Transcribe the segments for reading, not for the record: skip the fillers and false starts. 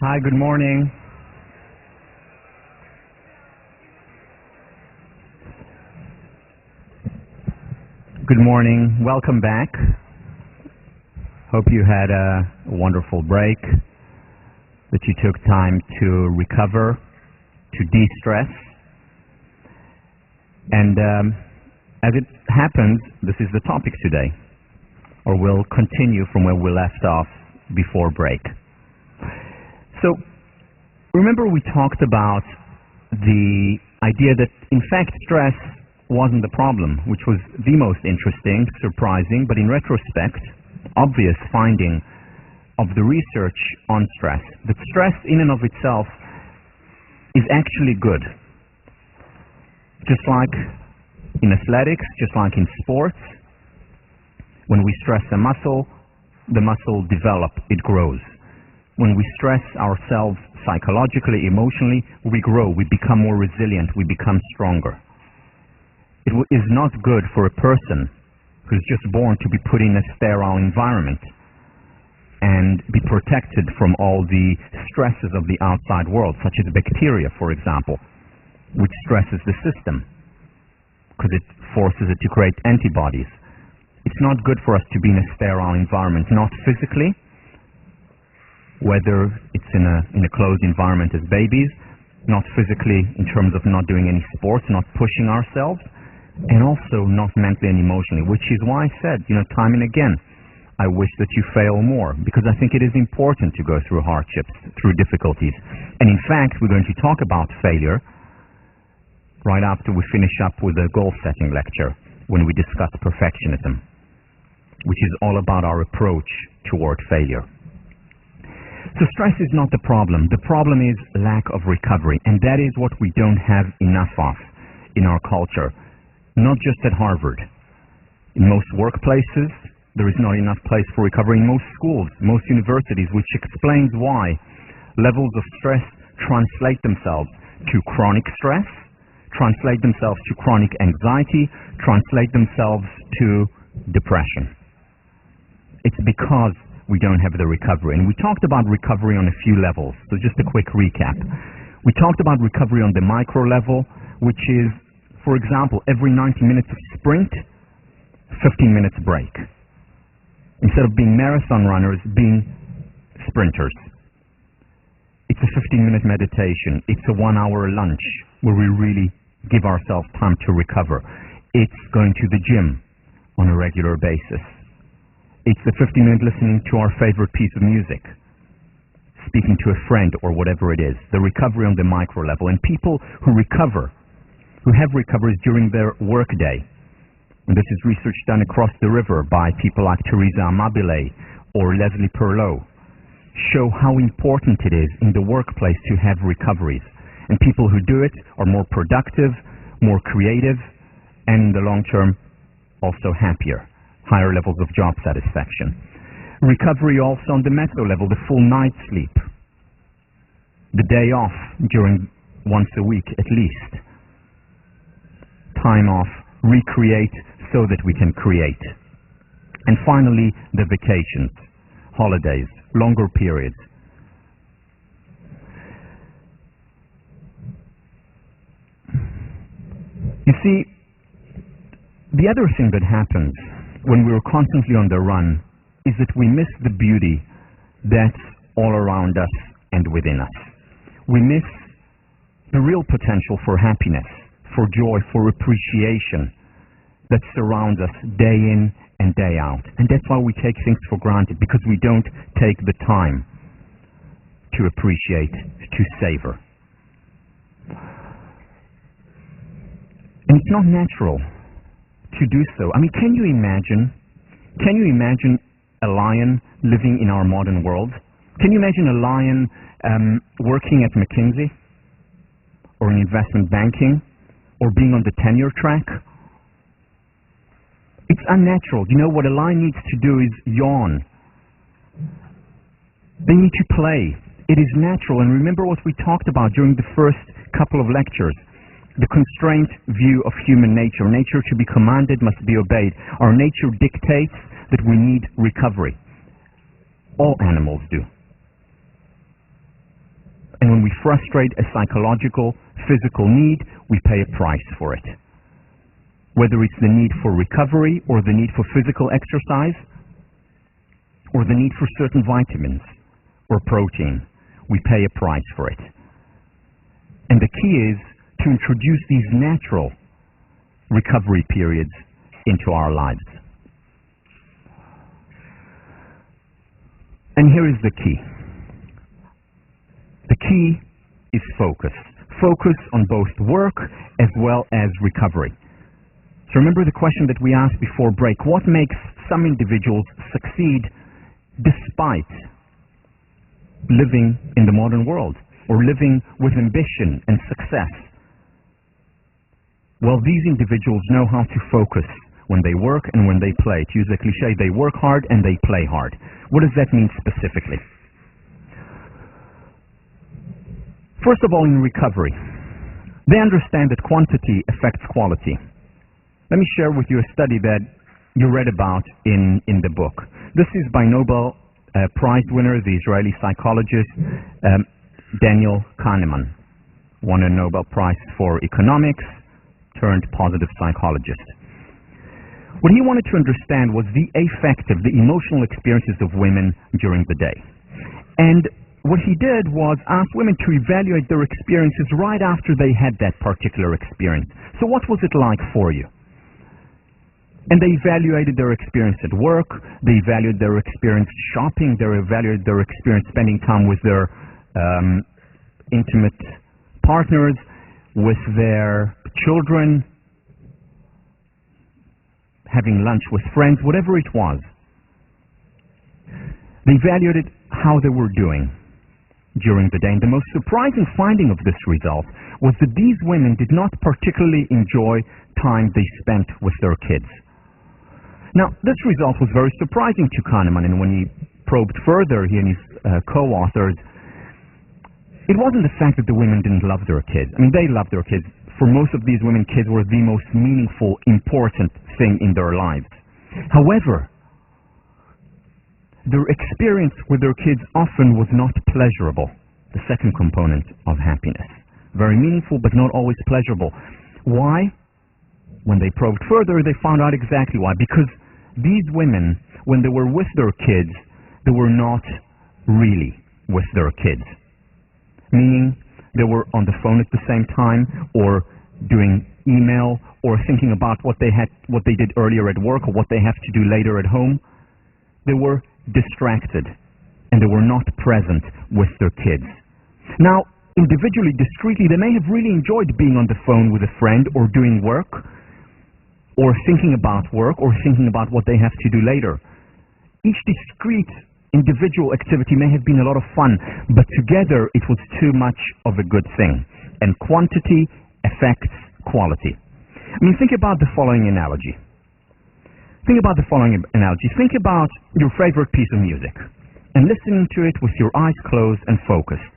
Hi, good morning. Good morning. Welcome back. Hope you had a wonderful break, that you took time to recover, to de-stress. And as it happens, this is the topic today, or we'll continue from where we left off before break. So, remember we talked about the idea that, in fact, stress wasn't the problem, which was the most interesting, surprising, but in retrospect, obvious finding of the research on stress, that stress in and of itself is actually good. Just like in athletics, just like in sports, when we stress a muscle, the muscle develops, it grows. When we stress ourselves psychologically, emotionally, we grow, we become more resilient, we become stronger. It is not good for a person who's just born to be put in a sterile environment and be protected from all the stresses of the outside world, such as bacteria, for example, which stresses the system because it forces it to create antibodies. It's not good for us to be in a sterile environment, not physically, whether it's in a closed environment as babies, not physically in terms of not doing any sports, not pushing ourselves, and also not mentally and emotionally, which is why I said, time and again, I wish that you fail more, because I think it is important to go through hardships, through difficulties. And in fact, we're going to talk about failure right after we finish up with a goal-setting lecture, when we discuss perfectionism, which is all about our approach toward failure. So stress is not the problem. The problem is lack of recovery, and that is what we don't have enough of in our culture, not just at Harvard. In most workplaces, there is not enough place for recovery. In most schools, most universities, which explains why levels of stress translate themselves to chronic stress, translate themselves to chronic anxiety, translate themselves to depression. It's because we don't have the recovery. And we talked about recovery on a few levels. So just a quick recap. We talked about recovery on the micro level, which is, for example, every 90 minutes of sprint, 15 minutes break. Instead of being marathon runners, being sprinters. It's a 15-minute meditation. It's a 1-hour lunch where we really give ourselves time to recover. It's going to the gym on a regular basis. It's the 15-minute listening to our favorite piece of music, speaking to a friend or whatever it is, the recovery on the micro level. And people who recover, who have recoveries during their workday, and this is research done across the river by people like Teresa Amabile or Leslie Perlow, show how important it is in the workplace to have recoveries. And people who do it are more productive, more creative, and in the long term, also happier. Higher levels of job satisfaction. Recovery also on the meso level, the full night's sleep. The day off during once a week at least. Time off, recreate so that we can create. And finally, the vacations, holidays, longer periods. You see, the other thing that happens when we're constantly on the run is that we miss the beauty that's all around us and within us. We miss the real potential for happiness, for joy, for appreciation that surrounds us day in and day out. And that's why we take things for granted, because we don't take the time to appreciate, to savor. And it's not natural to do so. I mean, can you imagine a lion living in our modern world? Can you imagine a lion working at McKinsey or in investment banking or being on the tenure track? It's unnatural. You know, what a lion needs to do is yawn. They need to play. It is natural. And remember what we talked about during the first couple of lectures. The constraint view of human nature. Nature to be commanded must be obeyed. Our nature dictates that we need recovery. All animals do. And when we frustrate a psychological, physical need, we pay a price for it. Whether it's the need for recovery or the need for physical exercise or the need for certain vitamins or protein, we pay a price for it. And the key is to introduce these natural recovery periods into our lives. And here is the key. The key is focus. Focus on both work as well as recovery. So remember the question that we asked before break. What makes some individuals succeed despite living in the modern world or living with ambition and success? Well, these individuals know how to focus when they work and when they play. To use the cliche, they work hard and they play hard. What does that mean specifically? First of all, in recovery, they understand that quantity affects quality. Let me share with you a study that you read about in the book. This is by Nobel Prize winner, the Israeli psychologist Daniel Kahneman, won a Nobel Prize for economics, turned positive psychologist. What he wanted to understand was the affective, the emotional experiences of women during the day. And what he did was ask women to evaluate their experiences right after they had that particular experience. So what was it like for you? And they evaluated their experience at work, they evaluated their experience shopping, they evaluated their experience spending time with their intimate partners, with their children, having lunch with friends, whatever it was. They evaluated how they were doing during the day. And the most surprising finding of this result was that these women did not particularly enjoy time they spent with their kids. Now, this result was very surprising to Kahneman, and when he probed further, he and his co-authors, it wasn't the fact that the women didn't love their kids. I mean, they loved their kids. For most of these women, kids were the most meaningful, important thing in their lives. However, their experience with their kids often was not pleasurable, the second component of happiness. Very meaningful, but not always pleasurable. Why? When they probed further, they found out exactly why. Because these women, when they were with their kids, they were not really with their kids. Meaning, they were on the phone at the same time, or doing email, or thinking about what they did earlier at work, or what they have to do later at home. They were distracted, and they were not present with their kids. Now, individually, discreetly, they may have really enjoyed being on the phone with a friend, or doing work, or thinking about work, or thinking about what they have to do later. Each discrete individual activity may have been a lot of fun, but together it was too much of a good thing. And quantity affects quality. I mean, think about the following analogy. Think about your favorite piece of music and listening to it with your eyes closed and focused.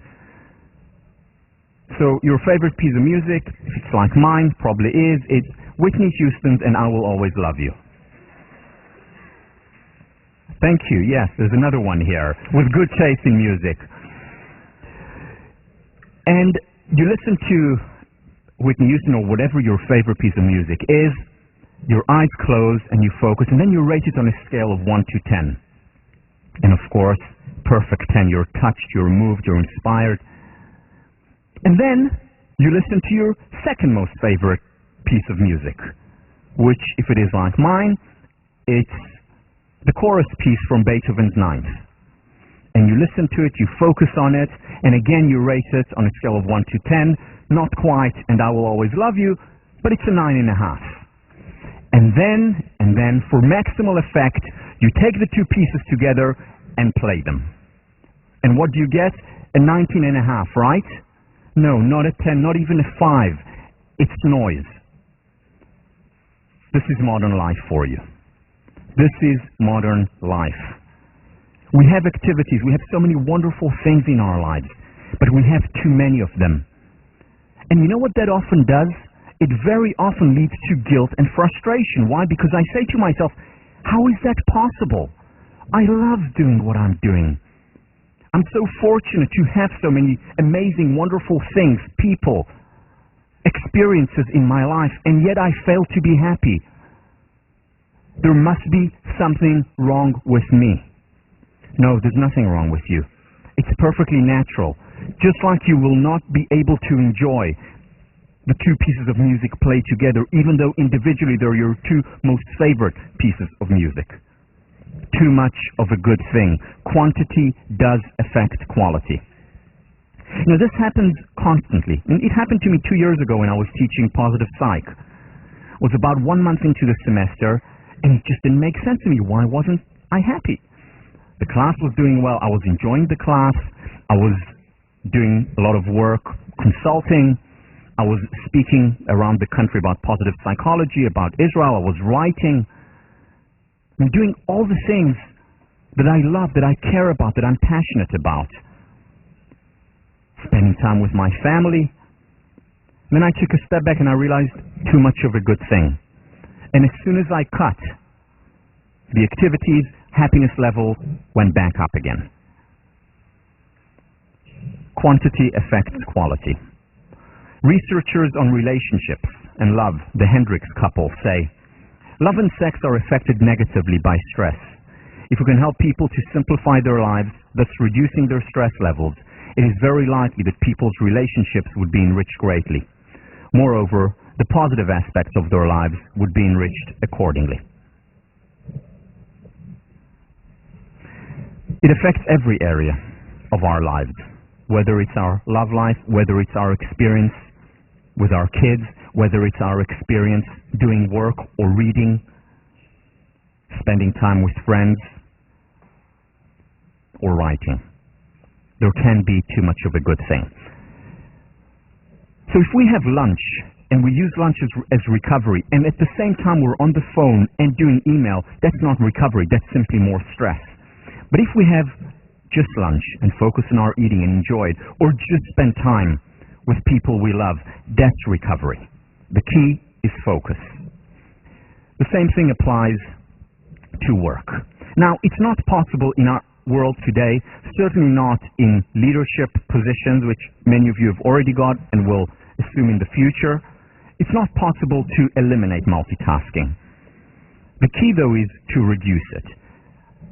So your favorite piece of music, if it's like mine, probably is, it's Whitney Houston's And I Will Always Love You. Thank you. Yes, there's another one here with good taste in music. And you listen to Whitney Houston or whatever your favorite piece of music is, your eyes closed and you focus, and then you rate it on a scale of 1 to 10. And of course, perfect 10. You're touched, you're moved, you're inspired. And then you listen to your second most favorite piece of music, which, if it is like mine, it's the chorus piece from Beethoven's Ninth. And you listen to it, you focus on it, and again you rate it on a scale of 1 to 10. Not quite And I Will Always Love You, but it's a 9.5. And then, for maximal effect, you take the two pieces together and play them. And what do you get? A 19.5, right? No, not a 10, not even a 5. It's noise. This is modern life for you. This is modern life. We have activities, we have so many wonderful things in our lives, but we have too many of them. And you know what that often does? It very often leads to guilt and frustration. Why? Because I say to myself, how is that possible? I love doing what I'm doing. I'm so fortunate to have so many amazing, wonderful things, people, experiences in my life, and yet I fail to be happy. There must be something wrong with me. No, there's nothing wrong with you. It's perfectly natural. Just like you will not be able to enjoy the two pieces of music played together, even though individually they're your two most favorite pieces of music. Too much of a good thing. Quantity does affect quality. Now, this happens constantly. And it happened to me 2 years ago when I was teaching positive psych. It was about 1 month into the semester, and it just didn't make sense to me. Why wasn't I happy? The class was doing well. I was enjoying the class. I was doing a lot of work, consulting. I was speaking around the country about positive psychology, about Israel. I was writing. I'm doing all the things that I love, that I care about, that I'm passionate about. Spending time with my family. Then I took a step back and I realized too much of a good thing. And as soon as I cut the activities, happiness level went back up again. Quantity affects quality. Researchers on relationships and love, the Hendricks couple, say, love and sex are affected negatively by stress. If we can help people to simplify their lives, thus reducing their stress levels, it is very likely that people's relationships would be enriched greatly. Moreover, the positive aspects of their lives would be enriched accordingly. It affects every area of our lives, whether it's our love life, whether it's our experience with our kids, whether it's our experience doing work or reading, spending time with friends, or writing. There can be too much of a good thing. So if we have lunch and we use lunch as recovery, and at the same time we're on the phone and doing email, that's not recovery, that's simply more stress. But if we have just lunch and focus on our eating and enjoy it, or just spend time with people we love, that's recovery. The key is focus. The same thing applies to work. Now, it's not possible in our world today, certainly not in leadership positions, which many of you have already got and will assume in the future. It's not possible to eliminate multitasking. The key, though, is to reduce it.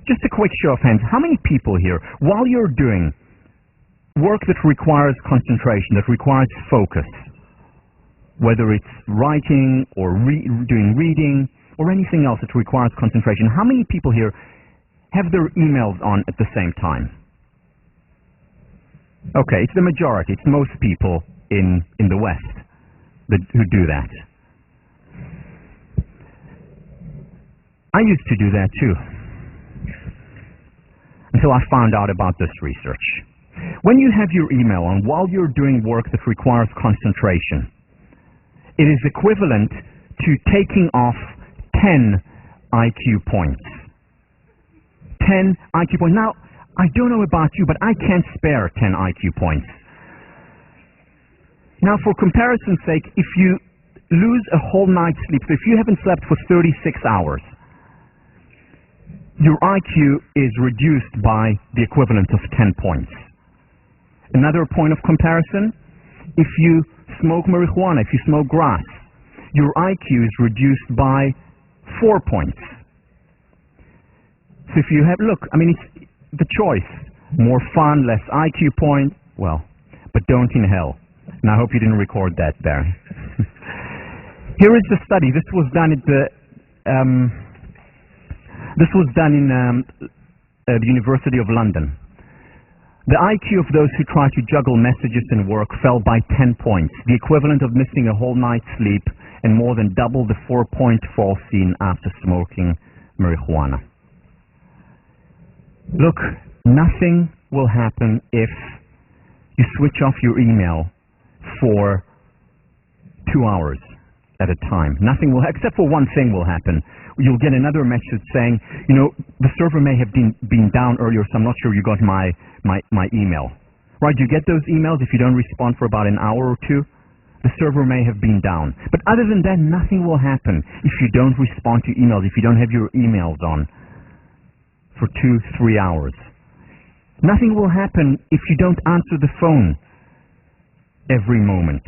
Just a quick show of hands. How many people here, while you're doing work that requires concentration, that requires focus, whether it's writing or doing reading or anything else that requires concentration, how many people here have their emails on at the same time? Okay, it's the majority. It's most people in the West who do that. I used to do that too, until I found out about this research. When you have your email on while you're doing work that requires concentration, it is equivalent to taking off 10 IQ points. 10 IQ points. Now, I don't know about you, but I can't spare 10 IQ points. Now, for comparison's sake, if you lose a whole night's sleep, so if you haven't slept for 36 hours, your IQ is reduced by the equivalent of 10 points. Another point of comparison, if you smoke marijuana, if you smoke grass, your IQ is reduced by 4 points. So if you have, look, I mean, it's the choice. More fun, less IQ point, well, but don't in hell. And I hope you didn't record that there. Here is the study. This was done at the, in the University of London. The IQ of those who try to juggle messages and work fell by 10 points, the equivalent of missing a whole night's sleep and more than double the 4-point fall seen after smoking marijuana. Look, nothing will happen if you switch off your email for 2 hours at a time. Nothing will, except for one thing will happen. You'll get another message saying, you know, the server may have been down earlier, so I'm not sure you got my email. Right, you get those emails if you don't respond for about an hour or two? The server may have been down. But other than that, nothing will happen if you don't respond to emails, if you don't have your emails on for 2-3 hours. Nothing will happen if you don't answer the phone every moment.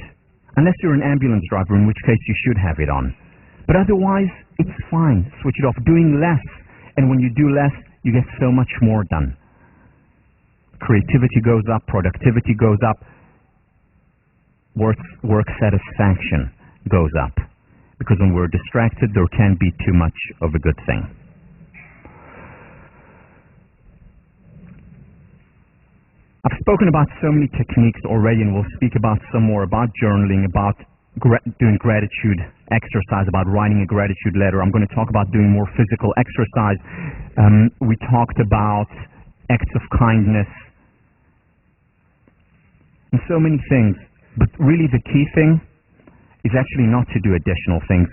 Unless you're an ambulance driver, in which case you should have it on. But otherwise, it's fine. Switch it off. Doing less. And when you do less, you get so much more done. Creativity goes up. Productivity goes up. Work satisfaction goes up. Because when we're distracted, there can be too much of a good thing. I've spoken about so many techniques already, and we'll speak about some more, about journaling, about doing gratitude exercise, about writing a gratitude letter. I'm going to talk about doing more physical exercise. We talked about acts of kindness and so many things. But really the key thing is actually not to do additional things,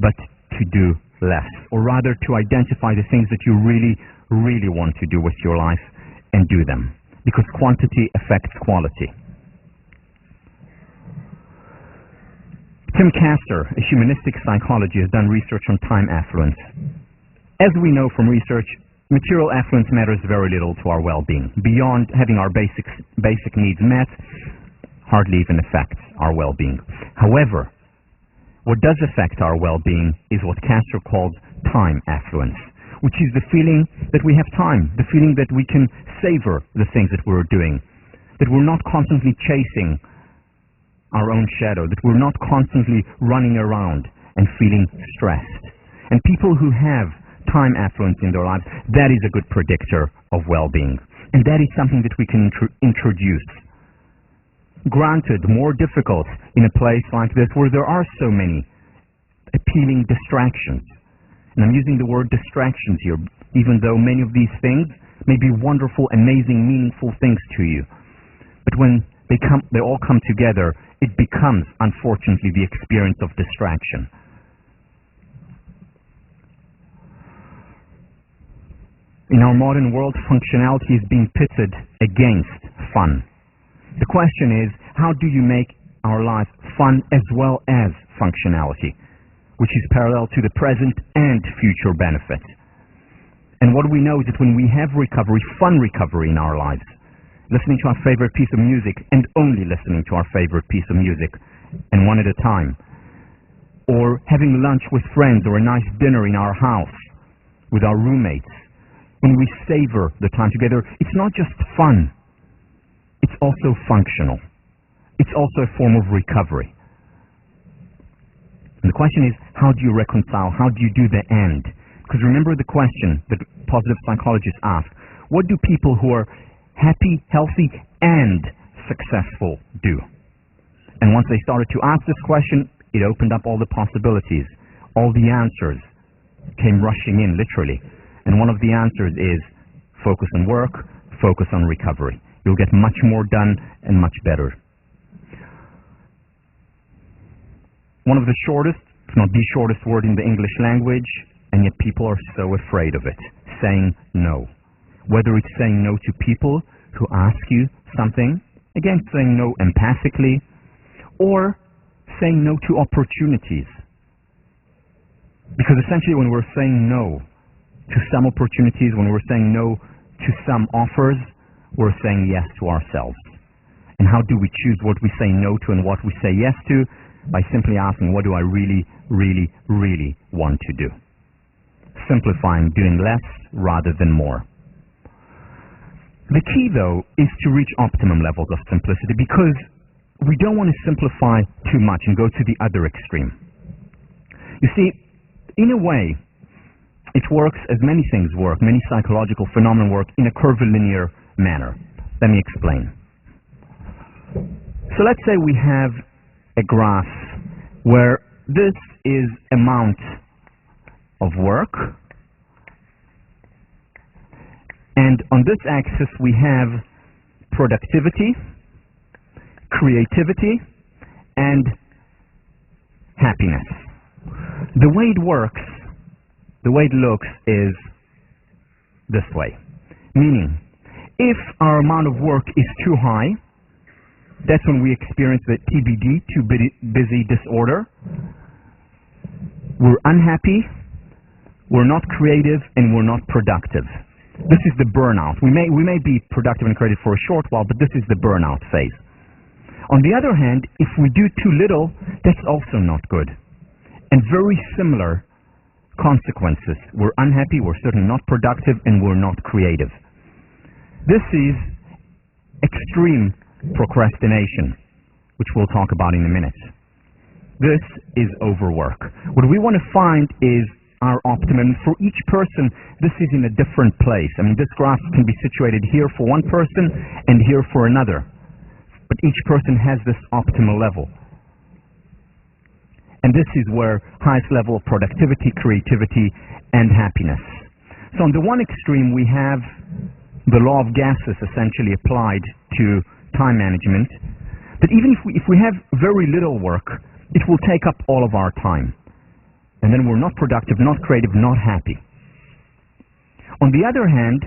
but to do less. Or rather, to identify the things that you really, really want to do with your life and do them. Because quantity affects quality. Tim Castor, a humanistic psychologist, has done research on time affluence. As we know from research, material affluence matters very little to our well-being. Beyond having our basic needs met, hardly even affects our well-being. However, what does affect our well-being is what Castor calls time affluence, which is the feeling that we have time, the feeling that we can savor the things that we're doing, that we're not constantly chasing our own shadow, that we're not constantly running around and feeling stressed. And people who have time affluence in their lives, that is a good predictor of well-being. And that is something that we can introduce. Granted, more difficult in a place like this where there are so many appealing distractions. And I'm using the word distractions here, even though many of these things may be wonderful, amazing, meaningful things to you. But when they all come together, it becomes, unfortunately, the experience of distraction. In our modern world, functionality is being pitted against fun. The question is, how do you make our life fun as well as functionality, which is parallel to the present and future benefits? And what we know is that when we have recovery, fun recovery in our lives, listening to our favorite piece of music and only listening to our favorite piece of music, and one at a time, or having lunch with friends or a nice dinner in our house with our roommates, when we savor the time together, it's not just fun, it's also functional. It's also a form of recovery. And the question is, how do you reconcile? How do you do the end? Because remember the question that positive psychologists ask, what do people who are happy, healthy, and successful do? And once they started to ask this question, it opened up all the possibilities. All the answers came rushing in, literally. And one of the answers is focus on work, focus on recovery. You'll get much more done and much better. One of the shortest, if not the shortest word in the English language, and yet people are so afraid of it, saying no. Whether it's saying no to people who ask you something, again, saying no empathically, or saying no to opportunities. Because essentially when we're saying no to some opportunities, when we're saying no to some offers, we're saying yes to ourselves. And how do we choose what we say no to and what we say yes to? By simply asking, what do I really, really, really want to do? Simplifying, doing less rather than more. The key, though, is to reach optimum levels of simplicity, because we don't want to simplify too much and go to the other extreme. You see, in a way, it works as many things work, many psychological phenomena work, in a curvilinear manner. Let me explain. So let's say we have a graph where this is amount of work, and on this axis we have productivity, creativity, and happiness. The way it works, the way it looks is this way. Meaning, if our amount of work is too high, that's when we experience the TBD, too busy disorder. We're unhappy, we're not creative, and we're not productive. This is the burnout. We may be productive and creative for a short while, but this is the burnout phase. On the other hand, if we do too little, that's also not good. And very similar consequences. We're unhappy, we're certainly not productive, and we're not creative. This is extreme procrastination, which we'll talk about in a minute. This is overwork. What we want to find is our optimum. For each person, this is in a different place. I mean, this graph can be situated here for one person and here for another. But each person has this optimal level. And this is where highest level of productivity, creativity, and happiness. So on the one extreme, we have the law of gases essentially applied to time management. That even if we have very little work, it will take up all of our time. And then we're not productive, not creative, not happy. On the other hand,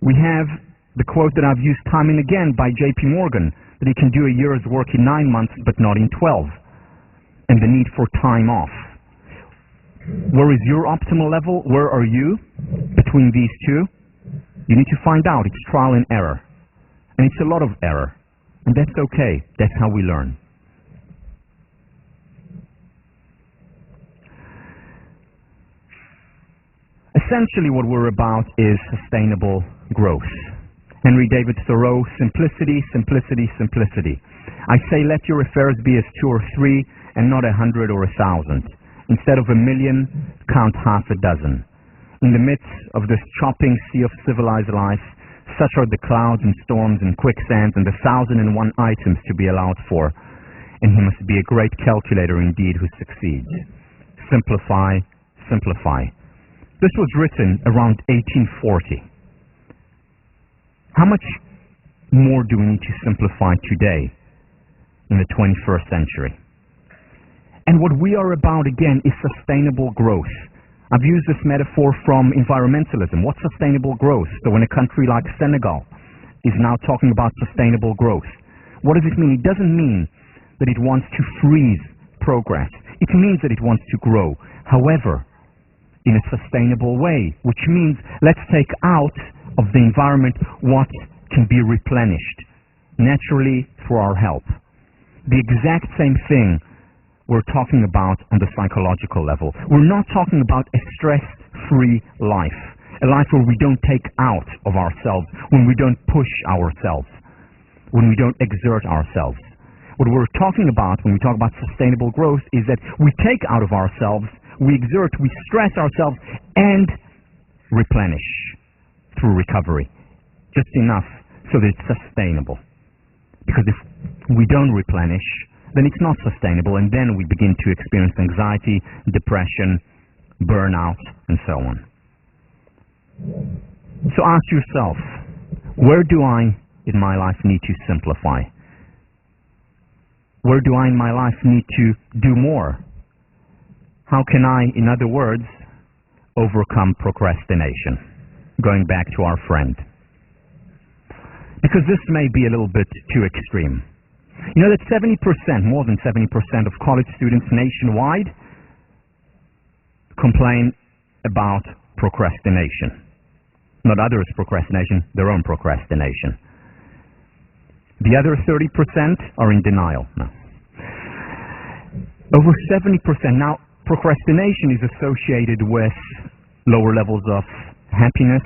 we have the quote that I've used time and again by J.P. Morgan, that he can do a year's work in 9 months but not in 12, and the need for time off. Where is your optimal level? Where are you between these two? You need to find out. It's trial and error. And it's a lot of error. And that's okay. That's how we learn. Essentially what we're about is sustainable growth. Henry David Thoreau, simplicity, simplicity, simplicity. I say let your affairs be as 2 or 3 and not 100 or 1,000. Instead of 1,000,000, count half a dozen. In the midst of this chopping sea of civilized life, such are the clouds and storms and quicksands and the 1,001 items to be allowed for. And he must be a great calculator indeed who succeeds. Simplify, simplify. This was written around 1840. How much more do we need to simplify today in the 21st century? And what we are about, again, is sustainable growth. I've used this metaphor from environmentalism. What's sustainable growth? So when a country like Senegal is now talking about sustainable growth, what does it mean? It doesn't mean that it wants to freeze progress. It means that it wants to grow. However, in a sustainable way, which means let's take out of the environment what can be replenished naturally through our help. The exact same thing we're talking about on the psychological level. We're not talking about a stress-free life, a life where we don't take out of ourselves, when we don't push ourselves, when we don't exert ourselves. What we're talking about when we talk about sustainable growth is that we take out of ourselves, we exert, we stress ourselves, and replenish through recovery. Just enough so that it's sustainable. Because if we don't replenish, then it's not sustainable, and then we begin to experience anxiety, depression, burnout, and so on. So ask yourself, where do I in my life need to simplify? Where do I in my life need to do more? How can I, in other words, overcome procrastination? Going back to our friend. Because this may be a little bit too extreme. You know that 70%, more than 70% of college students nationwide complain about procrastination. Not others' procrastination, their own procrastination. The other 30% are in denial. No. Over 70%. Now, procrastination is associated with lower levels of happiness,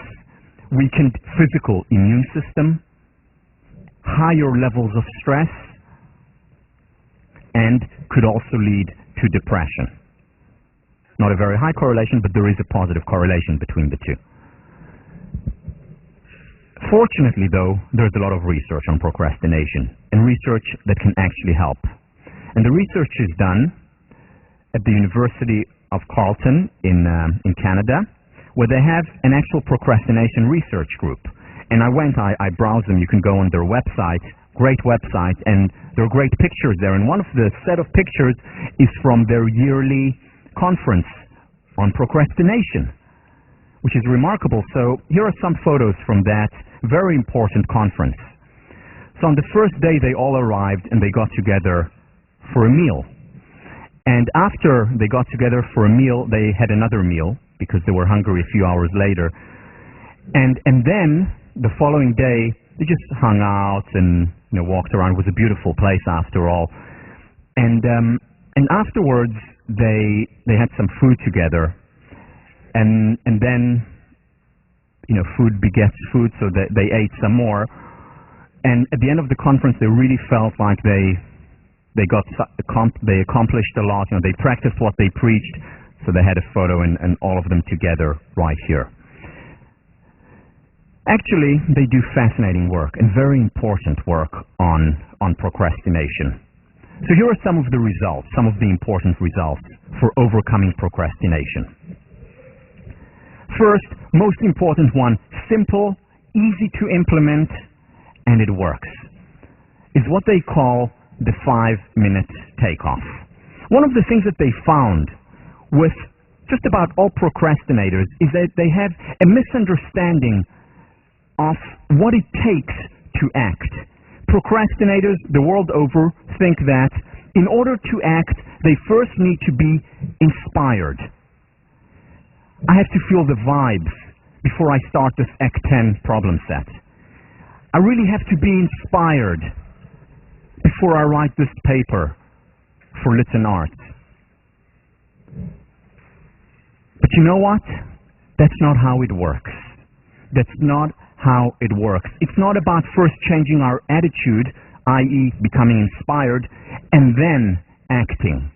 weakened physical immune system, higher levels of stress, and could also lead to depression. Not a very high correlation, but there is a positive correlation between the two. Fortunately, though, there's a lot of research on procrastination, and research that can actually help. And the research is done at the University of Carleton in Canada, where they have an actual procrastination research group. And I browsed them. You can go on their website, great website, and there are great pictures there. And one of the set of pictures is from their yearly conference on procrastination, which is remarkable. So here are some photos from that very important conference. So on the first day, they all arrived and they got together for a meal. And after they got together for a meal, they had another meal because they were hungry a few hours later. And then the following day, they just hung out and walked around. It was a beautiful place after all. And afterwards, they had some food together. And then, food begets food, so they ate some more. And at the end of the conference, they really felt like they accomplished a lot. They practiced what they preached, so they had a photo and all of them together right here. Actually, they do fascinating work and very important work on procrastination. So here are some of the results, some of the important results for overcoming procrastination. First, most important one, simple, easy to implement, and it works, is what they call the 5-minute takeoff. One of the things that they found with just about all procrastinators is that they have a misunderstanding of what it takes to act. Procrastinators the world over think that in order to act, they first need to be inspired. I have to feel the vibes before I start this Act 10 problem set. I really have to be inspired before I write this paper for Lit and Arts. But you know what? That's not how it works. That's not how it works. It's not about first changing our attitude, i.e. becoming inspired, and then acting.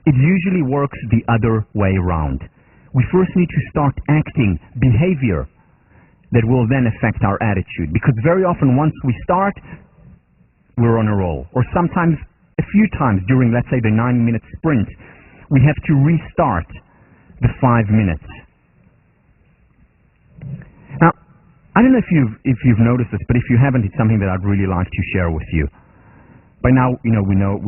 It usually works the other way around. We first need to start acting behavior that will then affect our attitude. Because very often once we start, we're on a roll. Or sometimes, a few times during, let's say, the 9-minute sprint, we have to restart the 5 minutes. Now, I don't know if you've noticed this, but if you haven't, it's something that I'd really like to share with you. By now, we know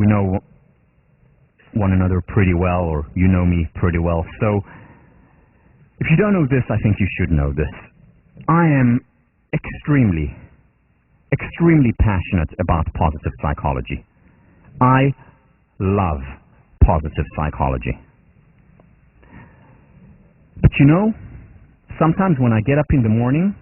one another pretty well, or you know me pretty well. So, if you don't know this, I think you should know this. I am extremely passionate about positive psychology. I love positive psychology. But sometimes when I get up in the morning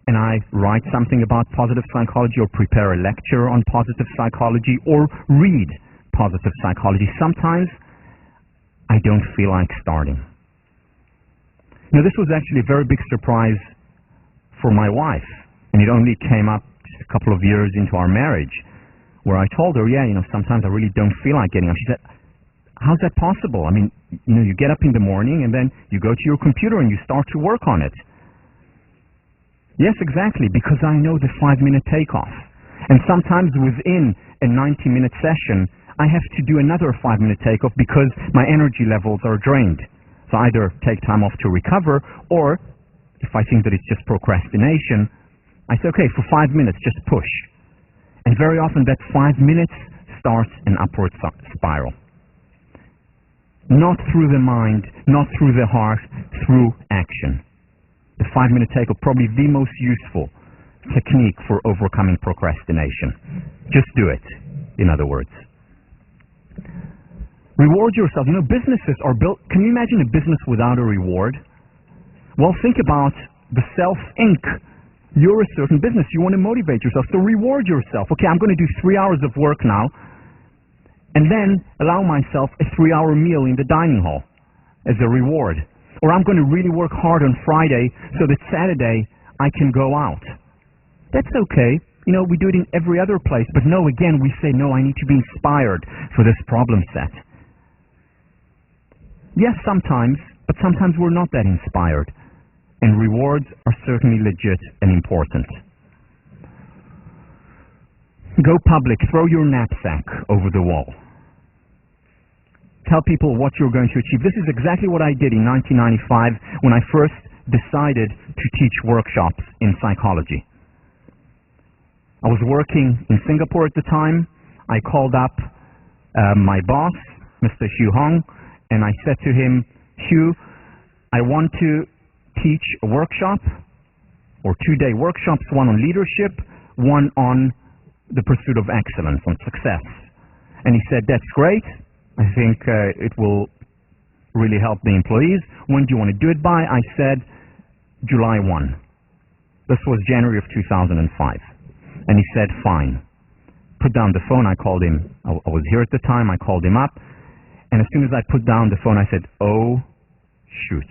and I write something about positive psychology or prepare a lecture on positive psychology or read positive psychology, sometimes I don't feel like starting. This was actually a very big surprise for my wife, and it only came up just a couple of years into our marriage, where I told her, sometimes I really don't feel like getting up. She said, how's that possible? I mean, you get up in the morning and then you go to your computer and you start to work on it. Yes, exactly, because I know the 5-minute takeoff. And sometimes within a 90-minute session, I have to do another 5-minute takeoff because my energy levels are drained. So either take time off to recover, or if I think that it's just procrastination, I say, okay, for 5 minutes, just push. And very often that 5 minutes starts an upward spiral. Not through the mind, not through the heart, through action. The 5-minute takeoff, probably the most useful technique for overcoming procrastination. Just do it, in other words. Reward yourself. Businesses are built. Can you imagine a business without a reward? Well, think about the Self Inc. You're a certain business. You want to motivate yourself. So reward yourself. Okay, I'm going to do 3 hours of work now, and then allow myself a 3-hour meal in the dining hall as a reward. Or I'm going to really work hard on Friday so that Saturday I can go out. That's okay. We do it in every other place. But no, again, we say, no, I need to be inspired for this problem set. Yes, sometimes, but sometimes we're not that inspired. And rewards are certainly legit and important. Go public. Throw your knapsack over the wall. Tell people what you're going to achieve. This is exactly what I did in 1995 when I first decided to teach workshops in psychology. I was working in Singapore at the time. I called up my boss, Mr. Hugh Hong, and I said to him, Hugh, I want to teach a workshop, or 2-day workshops, one on leadership, one on the pursuit of excellence, on success. And he said, that's great. I think it will really help the employees. When do you want to do it by? I said, July 1. This was January of 2005. And he said, fine. Put down the phone. I called him. I was here at the time. I called him up. And as soon as I put down the phone, I said, oh, shoot.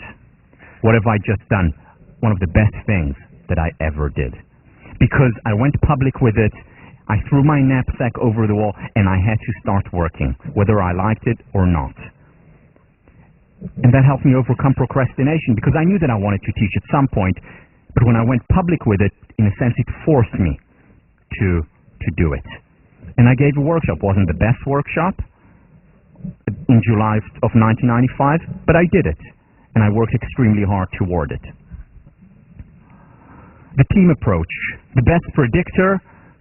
What have I just done? One of the best things that I ever did. Because I went public with it. I threw my knapsack over the wall, and I had to start working, whether I liked it or not. And that helped me overcome procrastination, because I knew that I wanted to teach at some point, but when I went public with it, in a sense, it forced me to do it. And I gave a workshop. It wasn't the best workshop in July of 1995, but I did it, and I worked extremely hard toward it. The team approach. The best predictor,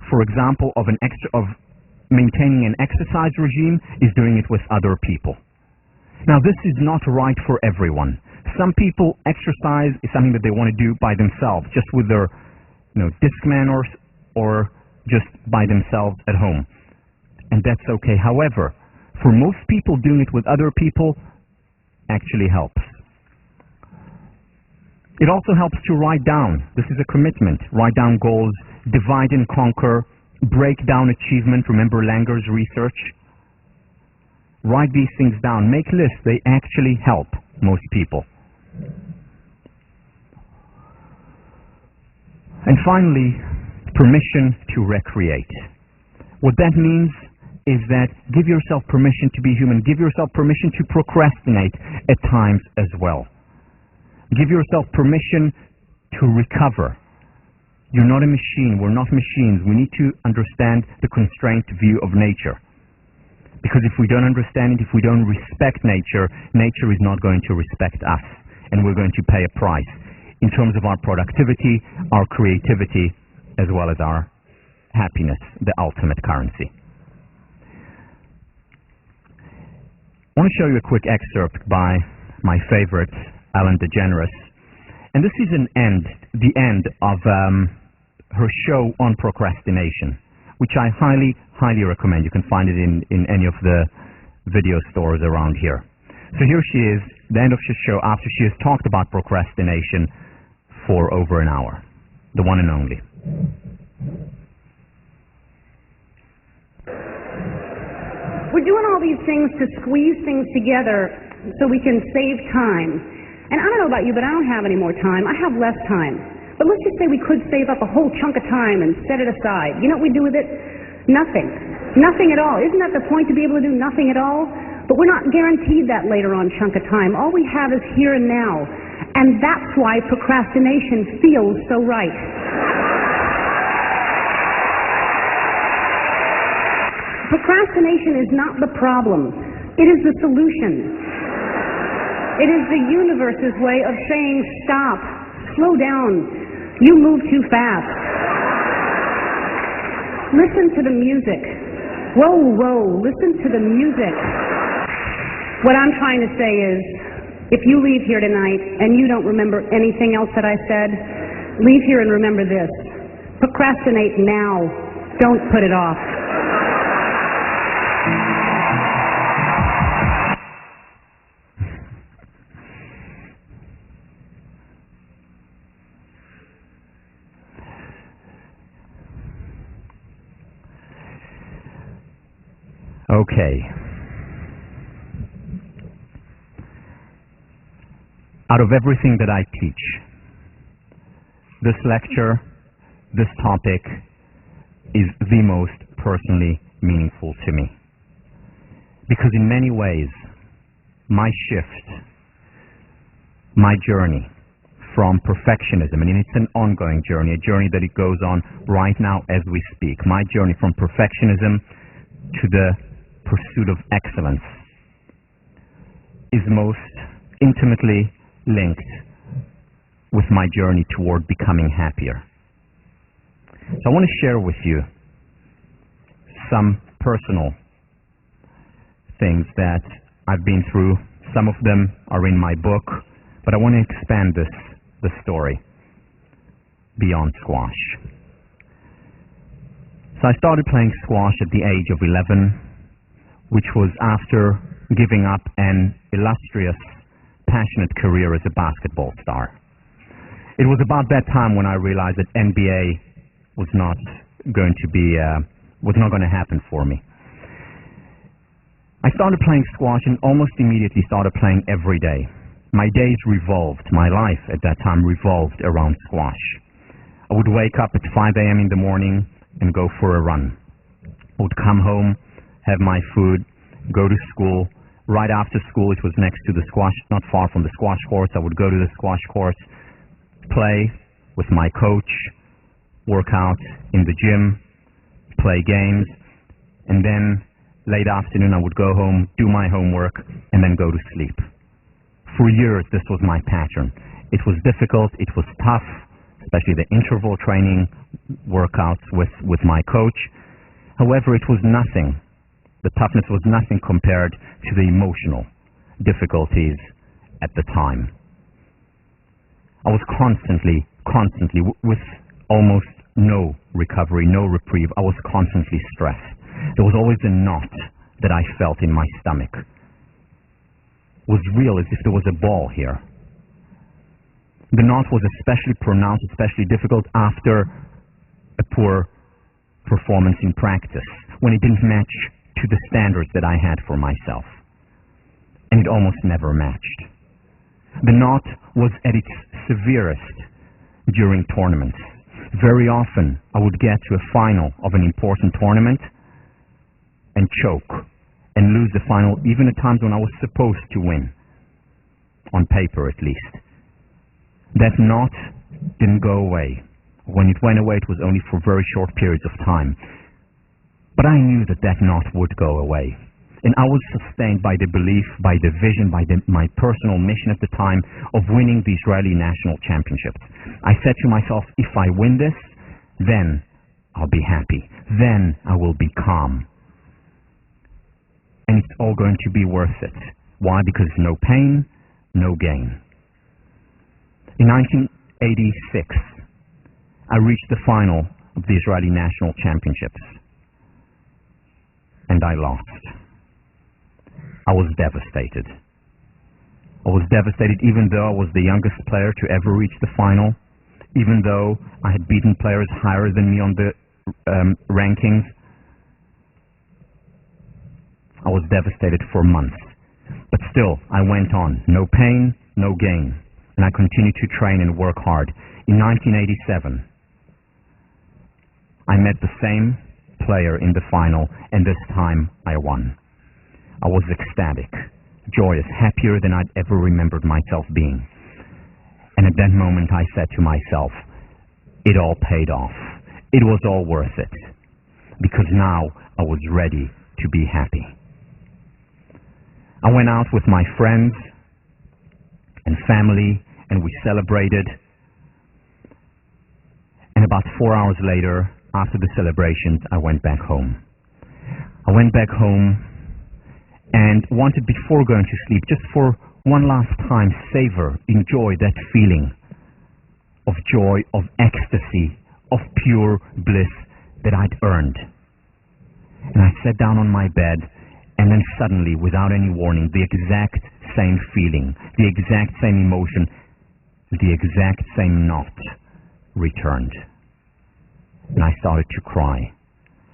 for example, of maintaining an exercise regime is doing it with other people. Now, this is not right for everyone. Some people, exercise is something that they want to do by themselves, just with their, Discman or just by themselves at home. And that's okay. However, for most people, doing it with other people actually helps. It also helps to write down. This is a commitment. Write down goals, divide and conquer, break down achievement. Remember Langer's research? Write these things down. Make lists. They actually help most people. And finally, permission to recreate. What that means is that give yourself permission to be human. Give yourself permission to procrastinate at times as well. Give yourself permission to recover. You're not a machine. We're not machines. We need to understand the constraint view of nature. Because if we don't understand it, if we don't respect nature, nature is not going to respect us. And we're going to pay a price in terms of our productivity, our creativity, as well as our happiness, the ultimate currency. I want to show you a quick excerpt by my favorite, Ellen DeGeneres. And this is the end of her show on procrastination, which I highly, highly recommend. You can find it in any of the video stores around here. So here she is, the end of the show, after she has talked about procrastination for over an hour. The one and only. We're doing all these things to squeeze things together so we can save time. And I don't know about you, but I don't have any more time. I have less time. But let's just say we could save up a whole chunk of time and set it aside. You know what we do with it? Nothing. Nothing at all. Isn't that the point, to be able to do nothing at all? But we're not guaranteed that later on chunk of time. All we have is here and now. And that's why procrastination feels so right. Procrastination is not the problem. It is the solution. It is the universe's way of saying, stop, slow down, you move too fast. Listen to the music. Whoa, whoa, listen to the music. What I'm trying to say is, if you leave here tonight and you don't remember anything else that I said, leave here and remember this. Procrastinate now. Don't put it off. Okay. Out of everything that I teach, this lecture, this topic is the most personally meaningful to me. Because in many ways, my shift, my journey from perfectionism, and it's an ongoing journey, a journey that it goes on right now as we speak, my journey from perfectionism to the pursuit of excellence is most intimately linked with my journey toward becoming happier. So I want to share with you some personal things that I've been through. Some of them are in my book, but I want to expand the story beyond squash. So I started playing squash at the age of 11, which was after giving up an illustrious, passionate career as a basketball star. It was about that time when I realized that NBA was not going to happen for me. I started playing squash and almost immediately started playing every day. My days revolved, my life at that time revolved around squash. I would wake up at 5 a.m. in the morning and go for a run. I would come home, have my food, go to school. Right after school, it was next to the squash, not far from the squash course. I would go to the squash course, play with my coach, work out in the gym, play games, and then late afternoon I would go home, do my homework, and then go to sleep. For years, this was my pattern. It was difficult, it was tough, especially the interval training workouts with my coach. However, it was nothing. The toughness was nothing compared to the emotional difficulties at the time. I was constantly, with almost no recovery, no reprieve, I was constantly stressed. There was always a knot that I felt in my stomach. It was real, as if there was a ball here. The knot was especially pronounced, especially difficult after a poor performance in practice, when it didn't match to the standards that I had for myself. And it almost never matched. The knot was at its severest during tournaments. Very often I would get to a final of an important tournament and choke and lose the final, even at times when I was supposed to win, on paper at least. That knot didn't go away. When it went away, it was only for very short periods of time. But I knew that that knot would go away. And I was sustained by the belief, by the vision, by my personal mission at the time of winning the Israeli national championships. I said to myself, if I win this, then I'll be happy. Then I will be calm. And it's all going to be worth it. Why? Because no pain, no gain. In 1986, I reached the final of the Israeli national championships. And I lost. I was devastated. I was devastated even though I was the youngest player to ever reach the final, even though I had beaten players higher than me on the rankings. I was devastated for months. But still, I went on. No pain, no gain. And I continued to train and work hard. In 1987, I met the same player in the final, and this time I won. I was ecstatic, joyous, happier than I'd ever remembered myself being. And at that moment I said to myself, it all paid off. It was all worth it. Because now I was ready to be happy. I went out with my friends and family, and we celebrated. And about 4 hours later, after the celebrations, I went back home. I went back home and wanted, before going to sleep, just for one last time, savor, enjoy that feeling of joy, of ecstasy, of pure bliss that I'd earned. And I sat down on my bed, and then suddenly, without any warning, the exact same feeling, the exact same emotion, the exact same knot returned. And I started to cry.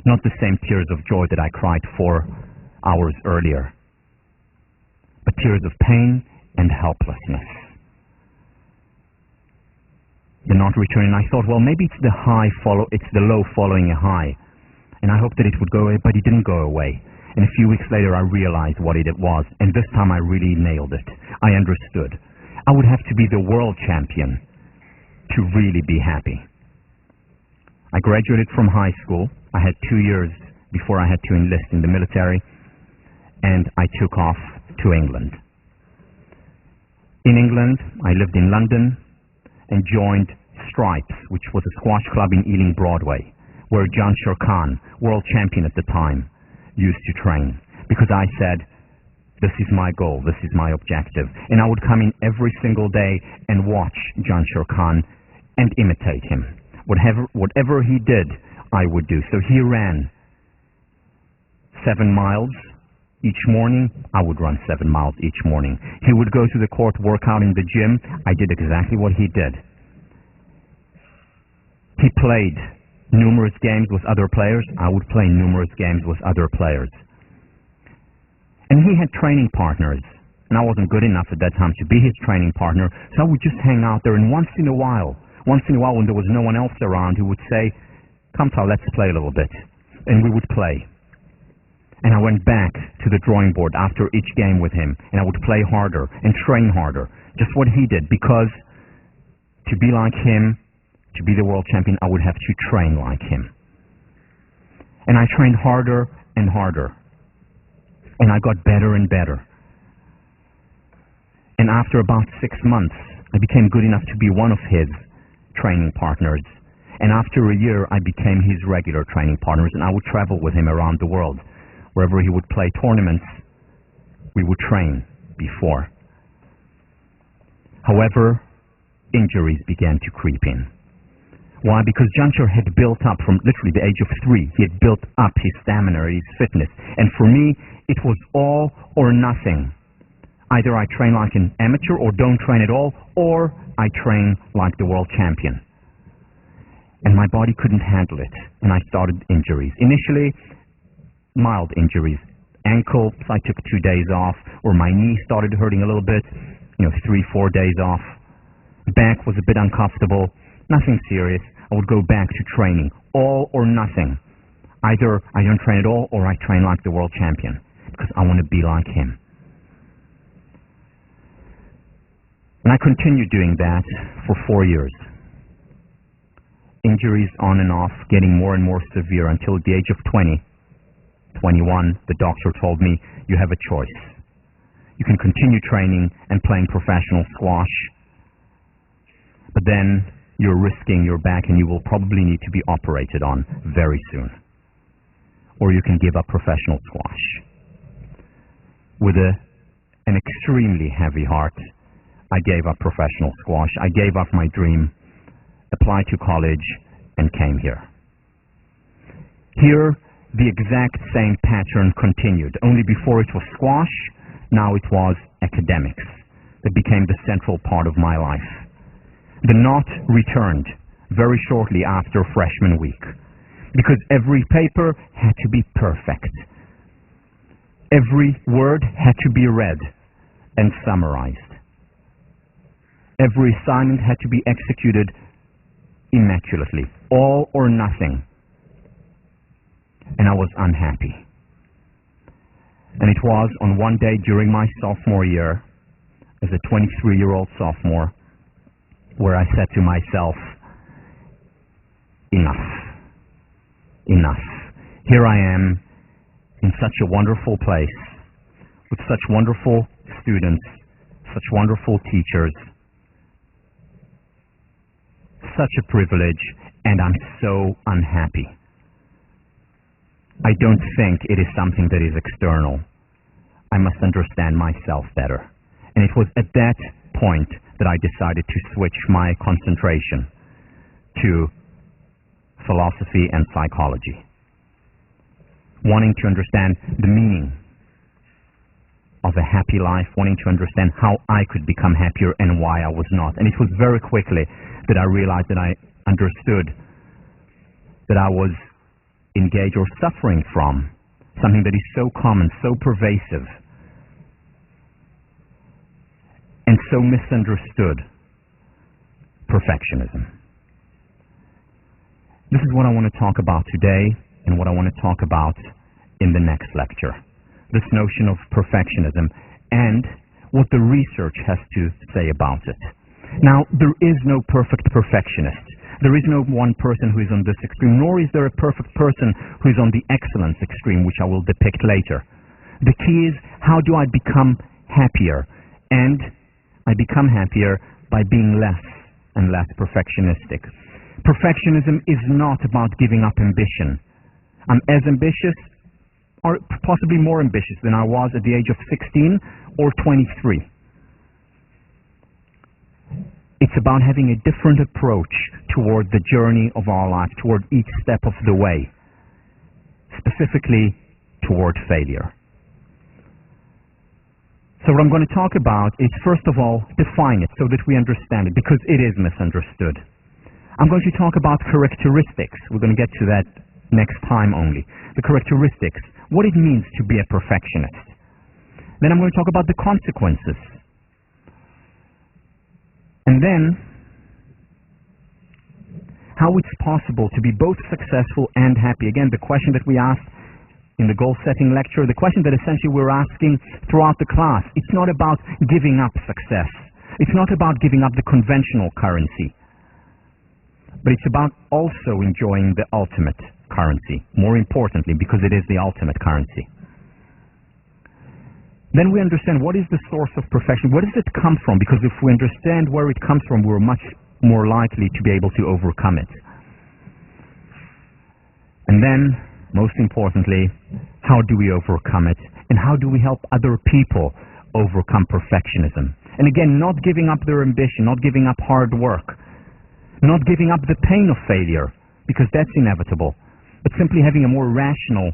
Not the same tears of joy that I cried 4 hours earlier, but tears of pain and helplessness. The knot returned, and I thought, well, maybe it's the low following a high. And I hoped that it would go away, but it didn't go away. And a few weeks later, I realized what it was, and this time I really nailed it. I understood. I would have to be the world champion to really be happy. I graduated from high school. I had 2 years before I had to enlist in the military, and I took off to England. In England, I lived in London and joined Stripes, which was a squash club in Ealing Broadway, where John Khan, world champion at the time, used to train. Because I said, this is my goal, this is my objective. And I would come in every single day and watch John Khan and imitate him. Whatever he did, I would do. So he ran 7 miles each morning. I would run 7 miles each morning. He would go to the court, work out in the gym. I did exactly what he did. He played numerous games with other players. I would play numerous games with other players. And he had training partners. And I wasn't good enough at that time to be his training partner, so I would just hang out there. And once in a while when there was no one else around, he would say, "Come, Tal, let's play a little bit." And we would play. And I went back to the drawing board after each game with him, and I would play harder and train harder, just what he did, because to be like him, to be the world champion, I would have to train like him. And I trained harder and harder, and I got better and better. And after about 6 months, I became good enough to be one of his training partners. And after a year, I became his regular training partners, and I would travel with him around the world. Wherever he would play tournaments, we would train before. However, injuries began to creep in. Why? Because Janchar had built up from literally the age of 3. He had built up his stamina, his fitness. And for me, it was all or nothing. Either I train like an amateur or don't train at all, or I train like the world champion. And my body couldn't handle it, and I started injuries. Initially, mild injuries. Ankle, I took 2 days off, or my knee started hurting a little bit, 3-4 days off. Back was a bit uncomfortable, nothing serious. I would go back to training, all or nothing. Either I don't train at all, or I train like the world champion, because I want to be like him. And I continued doing that for 4 years. Injuries on and off, getting more and more severe, until at the age of 20, 21, the doctor told me, "You have a choice. You can continue training and playing professional squash, but then you're risking your back and you will probably need to be operated on very soon. Or you can give up professional squash." With an extremely heavy heart, I gave up professional squash. I gave up my dream, applied to college, and came here. Here, the exact same pattern continued. Only before it was squash, now it was academics that became the central part of my life. The knot returned very shortly after freshman week, because every paper had to be perfect. Every word had to be read and summarized. Every assignment had to be executed immaculately, all or nothing. And I was unhappy. And it was on one day during my sophomore year, as a 23-year-old sophomore, where I said to myself, enough. Enough. Here I am in such a wonderful place, with such wonderful students, such wonderful teachers, such a privilege, and I'm so unhappy. I don't think it is something that is external. I must understand myself better. And it was at that point that I decided to switch my concentration to philosophy and psychology, wanting to understand the meaning of a happy life, wanting to understand how I could become happier and why I was not. And it was very quickly that I realized that I understood that I was engaged or suffering from something that is so common, so pervasive, and so misunderstood: perfectionism. This is what I want to talk about today, and what I want to talk about in the next lecture. This notion of perfectionism and what the research has to say about it. Now, there is no perfect perfectionist. There is no one person who is on this extreme, nor is there a perfect person who is on the excellence extreme, which I will depict later. The key is, how do I become happier? And I become happier by being less and less perfectionistic. Perfectionism is not about giving up ambition. I'm as ambitious, or possibly more ambitious, than I was at the age of 16 or 23. It's about having a different approach toward the journey of our life, toward each step of the way, specifically toward failure. So what I'm going to talk about is, first of all, define it so that we understand it, because it is misunderstood. I'm going to talk about characteristics. We're going to get to that next time only. The characteristics, what it means to be a perfectionist. Then I'm going to talk about the consequences. And then how it's possible to be both successful and happy. Again, the question that we asked in the goal-setting lecture, the question that essentially we're asking throughout the class. It's not about giving up success. It's not about giving up the conventional currency. But it's about also enjoying the ultimate currency, more importantly, because it is the ultimate currency. Then we understand what is the source of perfection. Where does it come from? Because if we understand where it comes from, we're much more likely to be able to overcome it. And then, most importantly, how do we overcome it? And how do we help other people overcome perfectionism? And again, not giving up their ambition, not giving up hard work, not giving up the pain of failure, because that's inevitable, but simply having a more rational,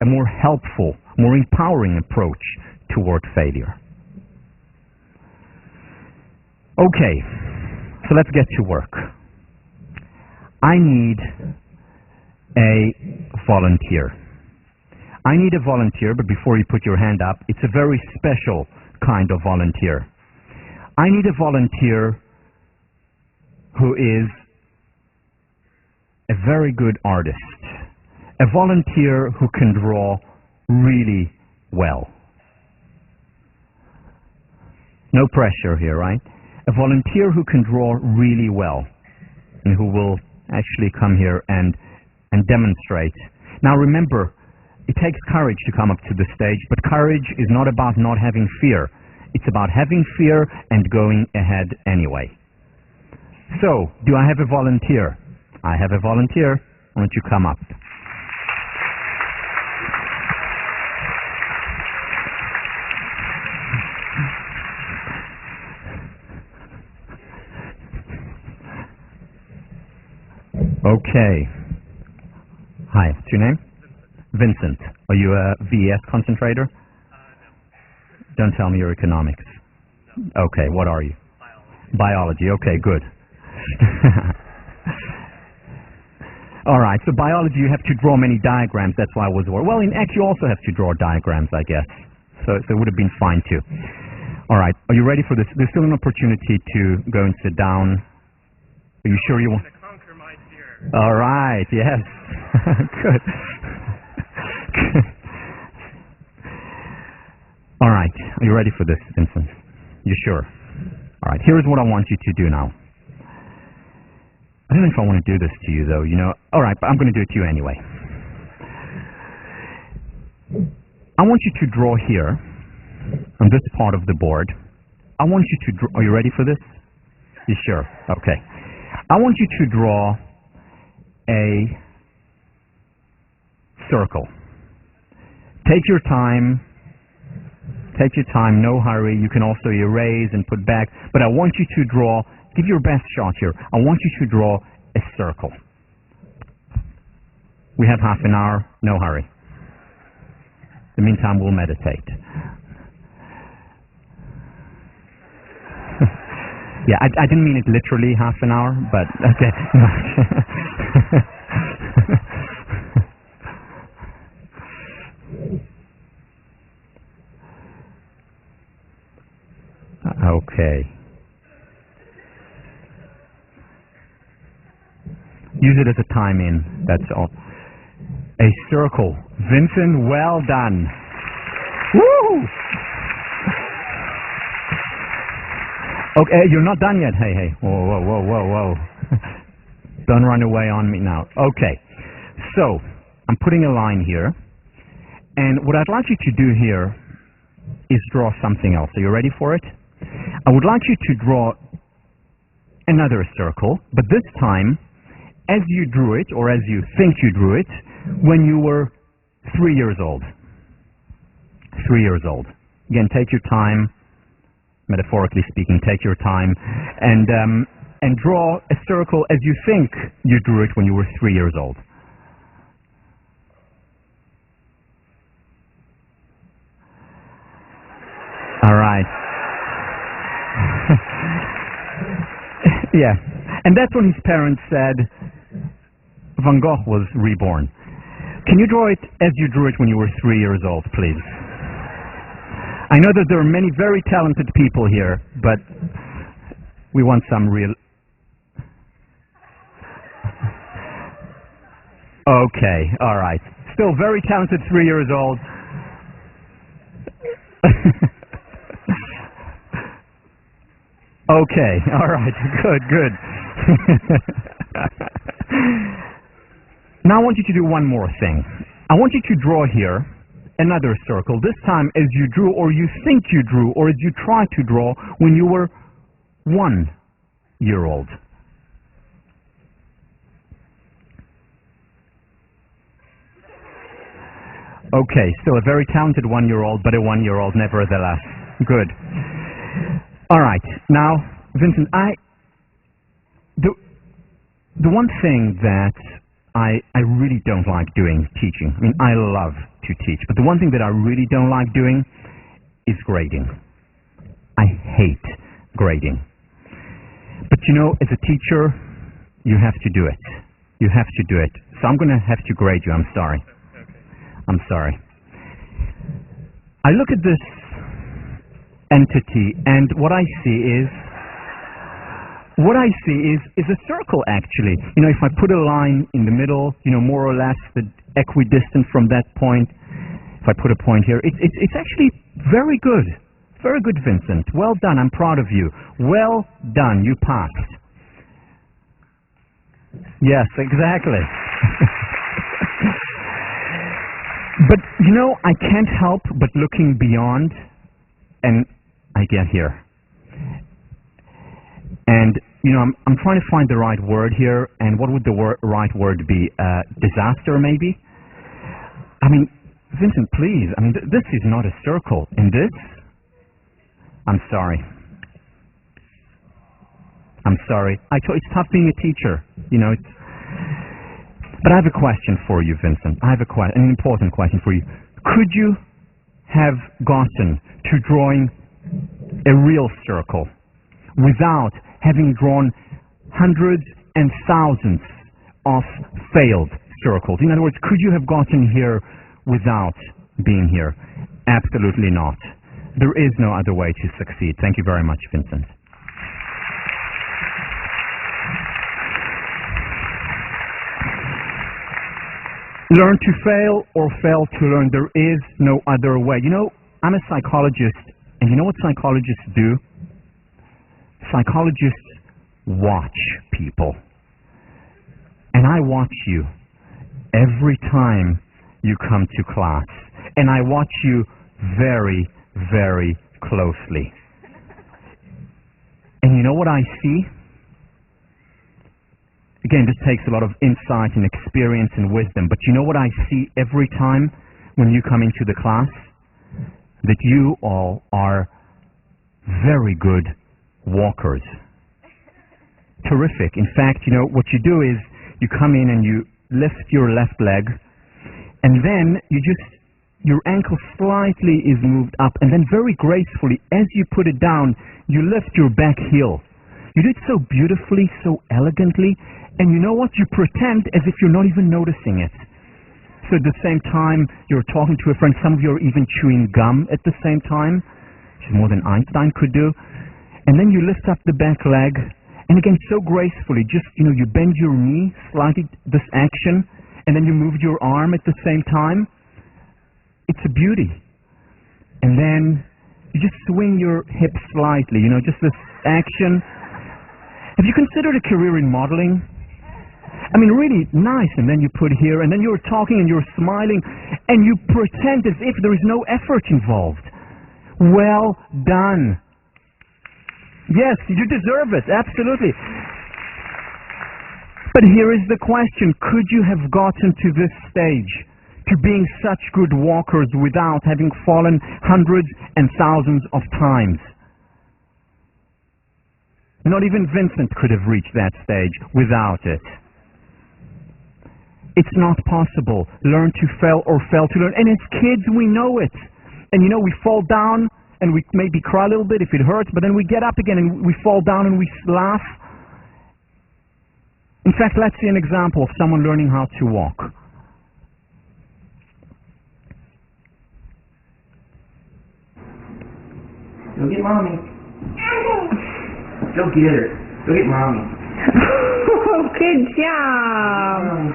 a more helpful, more empowering approach toward failure. Okay, so let's get to work. I need a volunteer. I need a volunteer, but before you put your hand up, it's a very special kind of volunteer. I need a volunteer who is a very good artist, a volunteer who can draw really well. No pressure here, right? A volunteer who can draw really well and who will actually come here and demonstrate. Now remember, it takes courage to come up to the stage, but courage is not about not having fear. It's about having fear and going ahead anyway. So, do I have a volunteer? I have a volunteer. Why don't you come up? Okay. Hi, what's your name? Vincent. Are you a VES concentrator? No. Don't tell me you're economics. Okay, what are you? Biology. Okay, good. All right, so biology, you have to draw many diagrams. That's why I was worried. Well, in Ec, you also have to draw diagrams, I guess. So it would have been fine, too. All right, are you ready for this? There's still an opportunity to go and sit down. Are you sure you want... All right, yes. Good. All right, are you ready for this, Vincent? You sure? All right, here's what I want you to do now. I don't know if I want to do this to you, though, you know. All right, but I'm going to do it to you anyway. I want you to draw here, on this part of the board. I want you to draw... Are you ready for this? You sure? Okay. I want you to draw a circle. Take your time. Take your time, no hurry. You can also erase and put back. But I want you to draw, give your best shot here. I want you to draw a circle. We have half an hour, no hurry. In the meantime, we'll meditate. Yeah, I didn't mean it literally half an hour, but okay. Okay. Use it as a time in, that's all. A circle. Vincent, well done. Woo! Okay, you're not done yet. Hey. Whoa. Don't run away on me now. Okay. So, I'm putting a line here. And what I'd like you to do here is draw something else. Are you ready for it? I would like you to draw another circle, but this time, as you drew it, or as you think you drew it, when you were 3 years old. 3 years old. Again, take your time, metaphorically speaking, take your time, and draw a circle as you think you drew it when you were 3 years old. All right. Yeah. And that's when his parents said, Van Gogh was reborn. Can you draw it as you drew it when you were 3 years old, please? I know that there are many very talented people here, but we want some real... Okay, all right. Still very talented 3 years old. Okay, all right, good. Now I want you to do one more thing. I want you to draw here another circle, this time as you drew, or you think you drew, or as you tried to draw when you were 1 year old. Okay, still a very talented 1 year old, but a 1 year old nevertheless. Good. All right, now, Vincent, the one thing that I really don't like doing teaching. I mean, I love to teach, but the one thing that I really don't like doing is grading. I hate grading. But you know, as a teacher, you have to do it. You have to do it. So I'm going to have to grade you. I'm sorry. I'm sorry. I look at this entity, and what I see is a circle, actually. You know, if I put a line in the middle, you know, more or less the equidistant from that point, if I put a point here, it's actually very good. Very good, Vincent. Well done. I'm proud of you. Well done. You passed. Yes, exactly. But, you know, I can't help but looking beyond, and I get here. And, you know, I'm trying to find the right word here, and what would the right word be? Disaster, maybe? I mean, Vincent, please, I mean, this is not a circle. And this? I'm sorry. I'm sorry. It's tough being a teacher, you know. But I have a question for you, Vincent. I have an important question for you. Could you have gotten to drawing a real circle without having drawn hundreds and thousands of failed circles? In other words, could you have gotten here without being here? Absolutely not. There is no other way to succeed. Thank you very much, Vincent. Learn to fail or fail to learn. There is no other way. You know, I'm a psychologist, and you know what psychologists do? Psychologists watch people. And I watch you every time you come to class. And I watch you very, very closely. And you know what I see? Again, this takes a lot of insight and experience and wisdom, but you know what I see every time when you come into the class? That you all are very good walkers. Terrific. In fact, you know, what you do is you come in and you lift your left leg, and then your ankle slightly is moved up, and then very gracefully, as you put it down, you lift your back heel. You do it so beautifully, so elegantly, and you know what? You pretend as if you're not even noticing it. So at the same time, you're talking to a friend. Some of you are even chewing gum at the same time, which is more than Einstein could do. And then you lift up the back leg, and again, so gracefully, just, you know, you bend your knee slightly, this action, and then you move your arm at the same time. It's a beauty. And then you just swing your hips slightly, you know, just this action. Have you considered a career in modeling? I mean, really nice. And then you put here, and then you're talking and you're smiling, and you pretend as if there is no effort involved. Well done. Yes, you deserve it, absolutely. But here is the question. Could you have gotten to this stage, to being such good walkers without having fallen hundreds and thousands of times? Not even Vincent could have reached that stage without it. It's not possible. Learn to fail or fail to learn. And as kids, we know it. And you know, we fall down and we maybe cry a little bit if it hurts, but then we get up again and we fall down and we laugh. In fact, let's see an example of someone learning how to walk. Go get mommy. Go get her. Go get mommy. Oh, good job.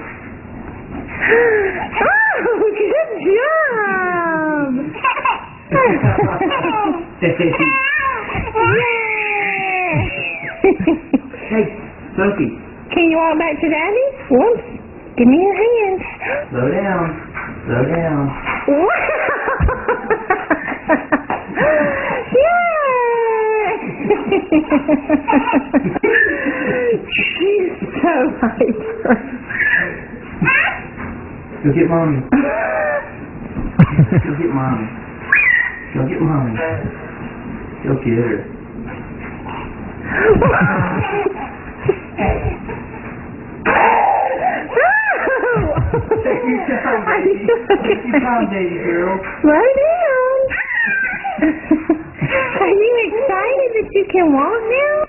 Oh, good job. Hey, Sophie. Can you walk back to Daddy? Whoops. Give me your hand. Slow down. Slow down. She's so hyper. Go get mommy. Go get mommy. Go get mommy. Go get her. Take your time, baby. Take your time, baby girl. Slow down. Are you excited that you can walk now?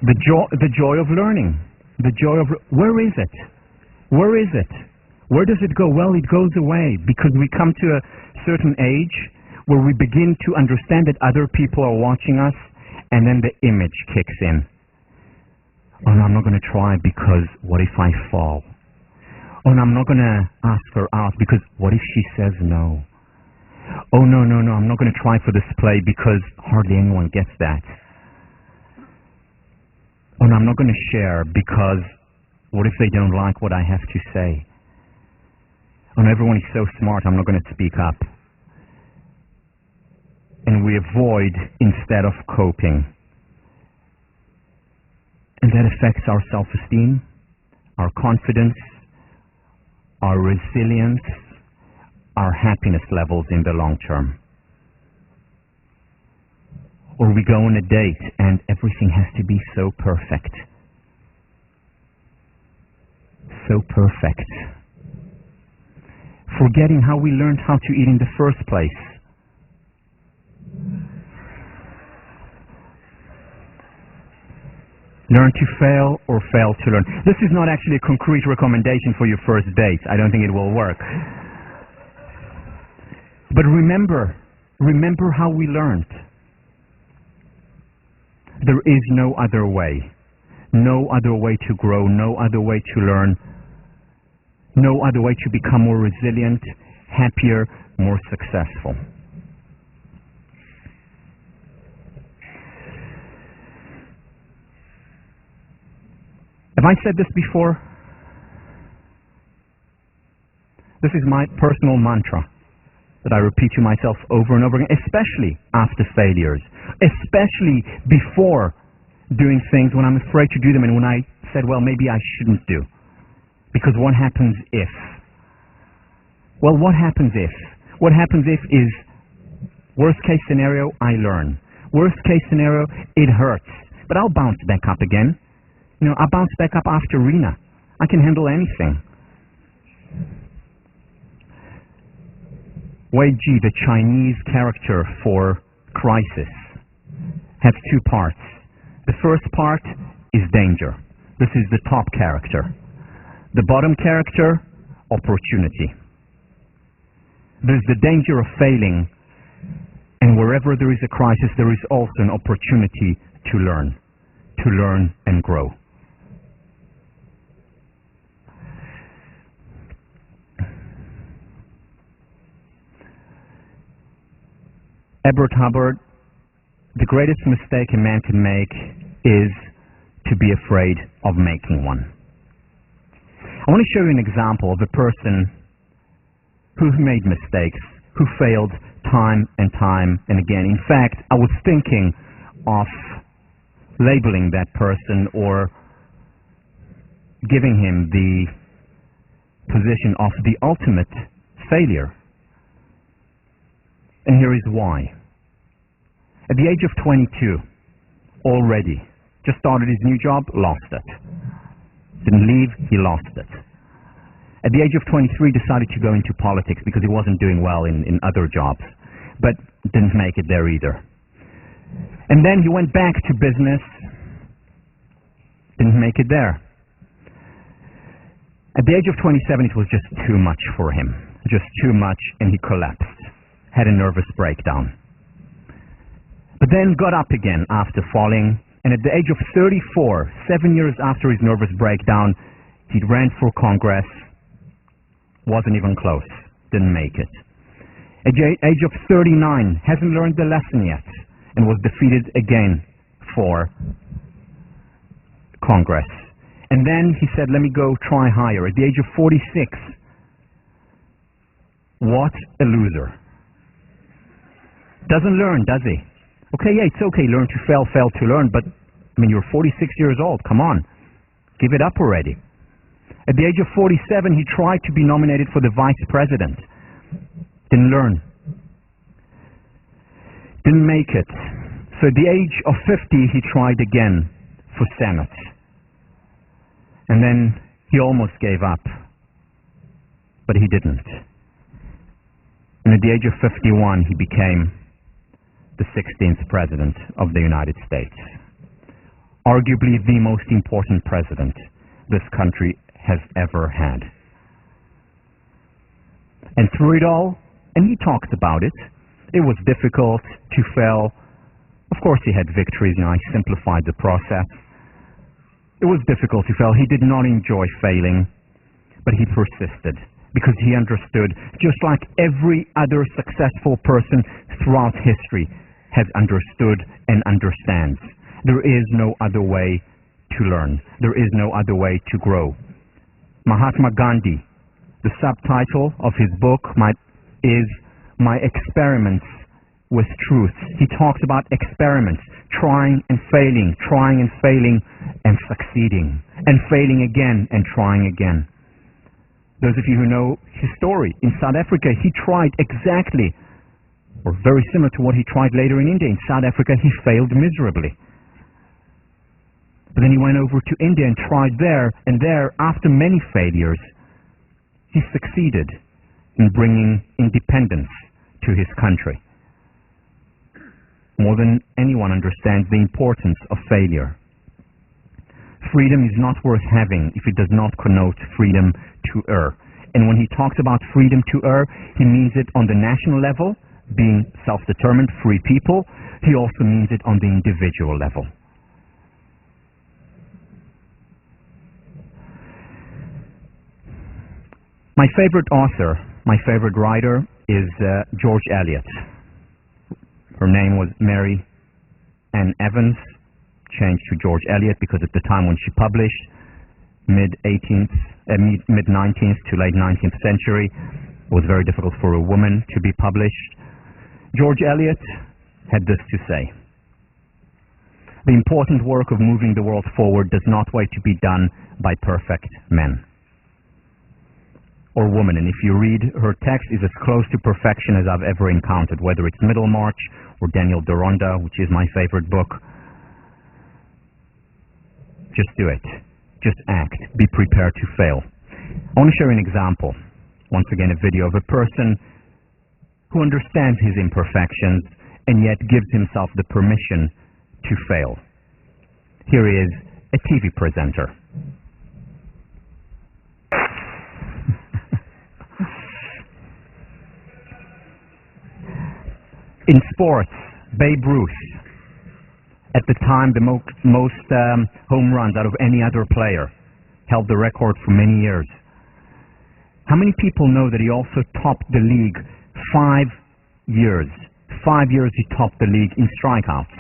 The joy of learning. The joy of... Where is it? Where is it? Where does it go? Well, it goes away because we come to a certain age where we begin to understand that other people are watching us, and then the image kicks in. Oh no, I'm not going to try because what if I fall? Oh no, I'm not going to ask her out because what if she says no? Oh no, I'm not going to try for this play because hardly anyone gets that. Oh no, I'm not going to share because what if they don't like what I have to say? Oh no, everyone is so smart, I'm not going to speak up. And we avoid instead of coping. And that affects our self-esteem, our confidence, our resilience, our happiness levels in the long term. Or we go on a date and everything has to be so perfect. So perfect. Forgetting how we learned how to eat in the first place. Learn to fail or fail to learn. This is not actually a concrete recommendation for your first date. I don't think it will work. But remember how we learned. There is no other way. No other way to grow, no other way to learn, no other way to become more resilient, happier, more successful. Have I said this before? This is my personal mantra that I repeat to myself over and over again, especially after failures, especially before doing things when I'm afraid to do them and when I said, well, maybe I shouldn't do. Because what happens if? Well, what happens if? What happens if is worst case scenario, I learn. Worst case scenario, it hurts. But I'll bounce back up again. You know, I'll bounce back up after Rena. I can handle anything. Wei Ji, the Chinese character for crisis, has two parts. The first part is danger. This is the top character. The bottom character, opportunity. There's the danger of failing, and wherever there is a crisis, there is also an opportunity to learn and grow. Edward Hubbard, the greatest mistake a man can make is to be afraid of making one. I want to show you an example of a person who made mistakes, who failed time and time and again. In fact, I was thinking of labeling that person or giving him the position of the ultimate failure. And here is why. At the age of 22, already, just started his new job, lost it. Didn't leave, he lost it. At the age of 23, decided to go into politics because he wasn't doing well in other jobs, but didn't make it there either. And then he went back to business, didn't make it there. At the age of 27, it was just too much for him, just too much, and he collapsed, had a nervous breakdown. But then got up again after falling, and at the age of 34, 7 years after his nervous breakdown, he ran for Congress, wasn't even close, didn't make it. At the age of 39, hasn't learned the lesson yet, and was defeated again for Congress. And then he said, let me go try higher. At the age of 46, what a loser. Doesn't learn, does he? Okay, yeah, it's okay, learn to fail, fail to learn, but, I mean, you're 46 years old, come on. Give it up already. At the age of 47, he tried to be nominated for the vice president. Didn't learn. Didn't make it. So at the age of 50, he tried again for Senate. And then he almost gave up. But he didn't. And at the age of 51, he became the 16th president of the United States. Arguably the most important president this country has ever had. And through it all, and he talked about it, it was difficult to fail. Of course he had victories, I simplified the process. It was difficult to fail. He did not enjoy failing, but he persisted because he understood, just like every other successful person throughout history has understood and understands. There is no other way to learn. There is no other way to grow. Mahatma Gandhi, the subtitle of his book is My Experiments with Truth. He talks about experiments, trying and failing and succeeding, and failing again and trying again. Those of you who know his story, in South Africa, he tried exactly, or very similar to what he tried later in India. In South Africa, he failed miserably. But then he went over to India and tried there, and there, after many failures, he succeeded in bringing independence to his country. More than anyone understands the importance of failure. Freedom is not worth having if it does not connote freedom to err. And when he talks about freedom to err, he means it on the national level, being self-determined, free people. He also means it on the individual level. My favorite author, my favorite writer is George Eliot. Her name was Mary Ann Evans, changed to George Eliot because at the time when she published, mid-19th to late 19th century, it was very difficult for a woman to be published. George Eliot had this to say: the important work of moving the world forward does not wait to be done by perfect men or women. And if you read her text, it's as close to perfection as I've ever encountered, whether it's Middlemarch or Daniel Deronda, which is my favorite book. Just do it. Just act. Be prepared to fail. I want to share an example. Once again, a video of a person who understands his imperfections and yet gives himself the permission to fail. Here is a TV presenter. In sports, Babe Ruth, at the time the most home runs out of any other player, held the record for many years. How many people know that he also topped the league 5 years? 5 years he topped the league in strikeouts.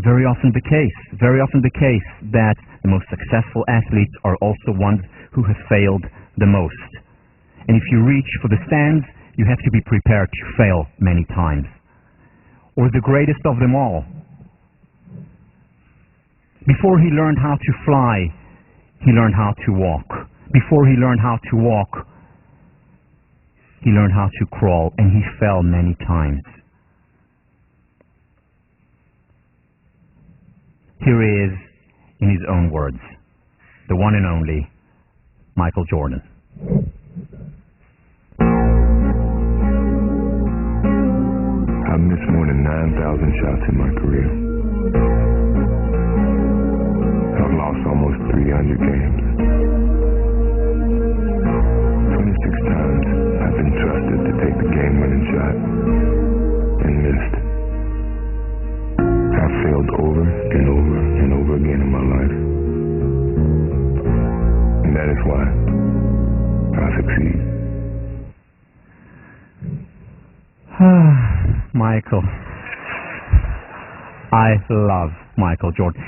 Very often the case that the most successful athletes are also ones who have failed the most. And if you reach for the stands, you have to be prepared to fail many times. Or the greatest of them all. Before he learned how to fly, he learned how to walk. Before he learned how to walk, he learned how to crawl, and he fell many times. Here he is, in his own words, the one and only Michael Jordan. I've missed more than 9,000 shots in my career. I've lost almost 300 games. 26 times I've been trusted to take the game-winning shot and missed. I've failed over and over and over again in my life. And that is why I succeed. Michael. I love Michael Jordan.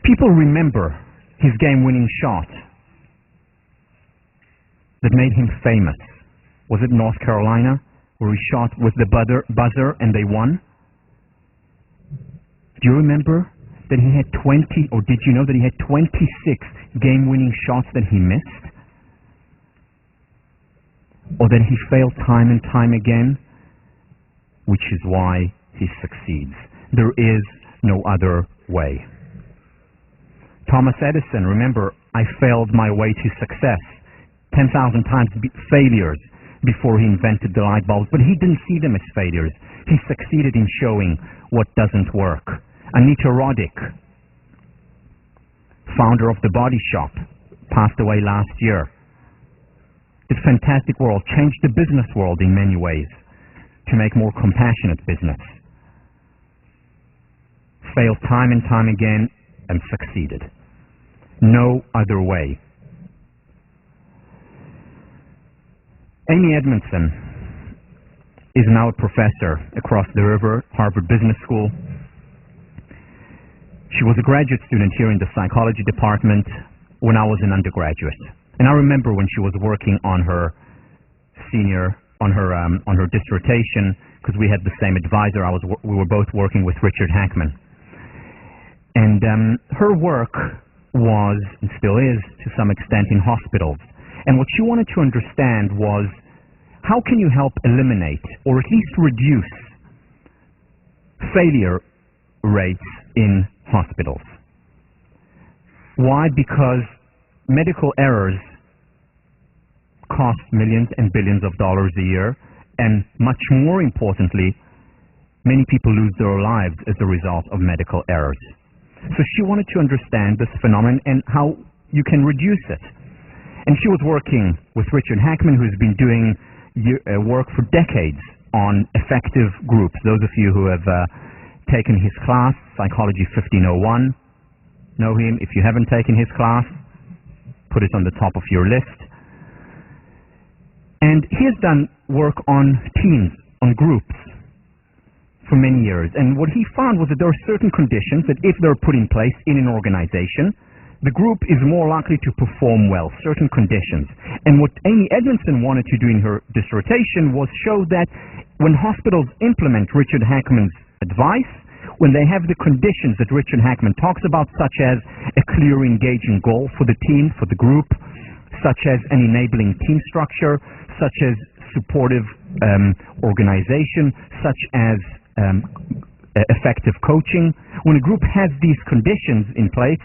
People remember his game-winning shot that made him famous. Was it North Carolina, where he shot with the buzzer and they won? Do you remember that he had 20, or did you know that he had 26 game-winning shots that he missed? Or that he failed time and time again? Which is why he succeeds. There is no other way. Thomas Edison, remember, I failed my way to success. 10,000 times failures before he invented the light bulbs, but he didn't see them as failures. He succeeded in showing what doesn't work. Anita Roddick, founder of The Body Shop, passed away last year. This fantastic world changed the business world in many ways to make more compassionate business. Failed time and time again and succeeded. No other way. Amy Edmondson is now a professor across the river, Harvard Business School. She was a graduate student here in the psychology department when I was an undergraduate. And I remember when she was working on her dissertation, because we had the same advisor. We were both working with Richard Hackman. And her work was, and still is, to some extent, in hospitals. And what she wanted to understand was, how can you help eliminate, or at least reduce, failure rates in hospitals? Why? Because medical errors cost millions and billions of dollars a year, and much more importantly, many people lose their lives as a result of medical errors. So she wanted to understand this phenomenon and how you can reduce it. And she was working with Richard Hackman, who's been doing work for decades on effective groups. Those of you who have taken his class, Psychology 1501, know him. If you haven't taken his class, put it on the top of your list. And he has done work on teams, on groups, for many years. And what he found was that there are certain conditions that if they're put in place in an organization, the group is more likely to perform well, certain conditions. And what Amy Edmondson wanted to do in her dissertation was show that when hospitals implement Richard Hackman's advice, when they have the conditions that Richard Hackman talks about, such as a clear, engaging goal for the team, for the group, such as an enabling team structure, such as supportive organization, such as effective coaching. When a group has these conditions in place,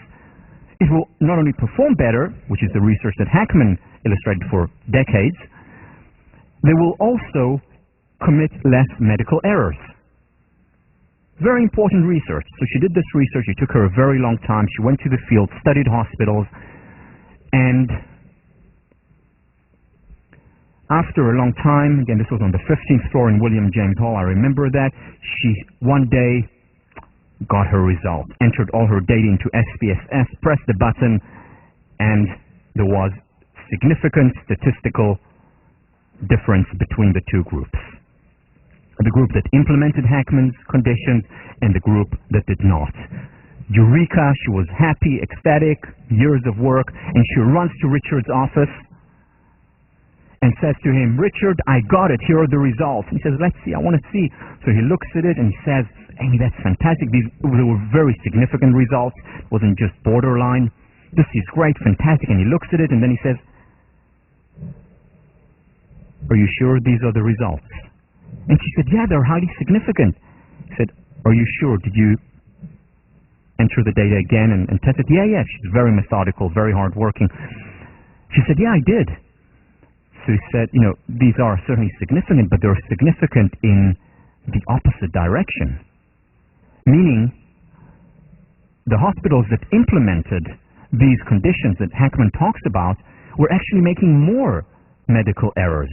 it will not only perform better, which is the research that Hackman illustrated for decades, they will also commit less medical errors. Very important research. So she did this research. It took her a very long time. She went to the field, studied hospitals, and after a long time, again, this was on the 15th floor in William James Hall, I remember that, she one day got her result, entered all her data into SPSS, pressed the button, and there was significant statistical difference between the two groups. The group that implemented Hackman's conditions and the group that did not. Eureka, she was happy, ecstatic, years of work, and she runs to Richard's office and says to him, "Richard, I got it. Here are the results." He says, "Let's see. I want to see." So he looks at it and he says, "Amy, that's fantastic. They were very significant results. It wasn't just borderline. This is great, fantastic." And he looks at it and then he says, "Are you sure these are the results?" And she said, "Yeah, they're highly significant." He said, "Are you sure? Did you enter the data again and test it?" Yeah. She's very methodical, very hardworking. She said, "Yeah, I did." So he said, these are certainly significant, but they're significant in the opposite direction. Meaning, the hospitals that implemented these conditions that Hackman talks about were actually making more medical errors.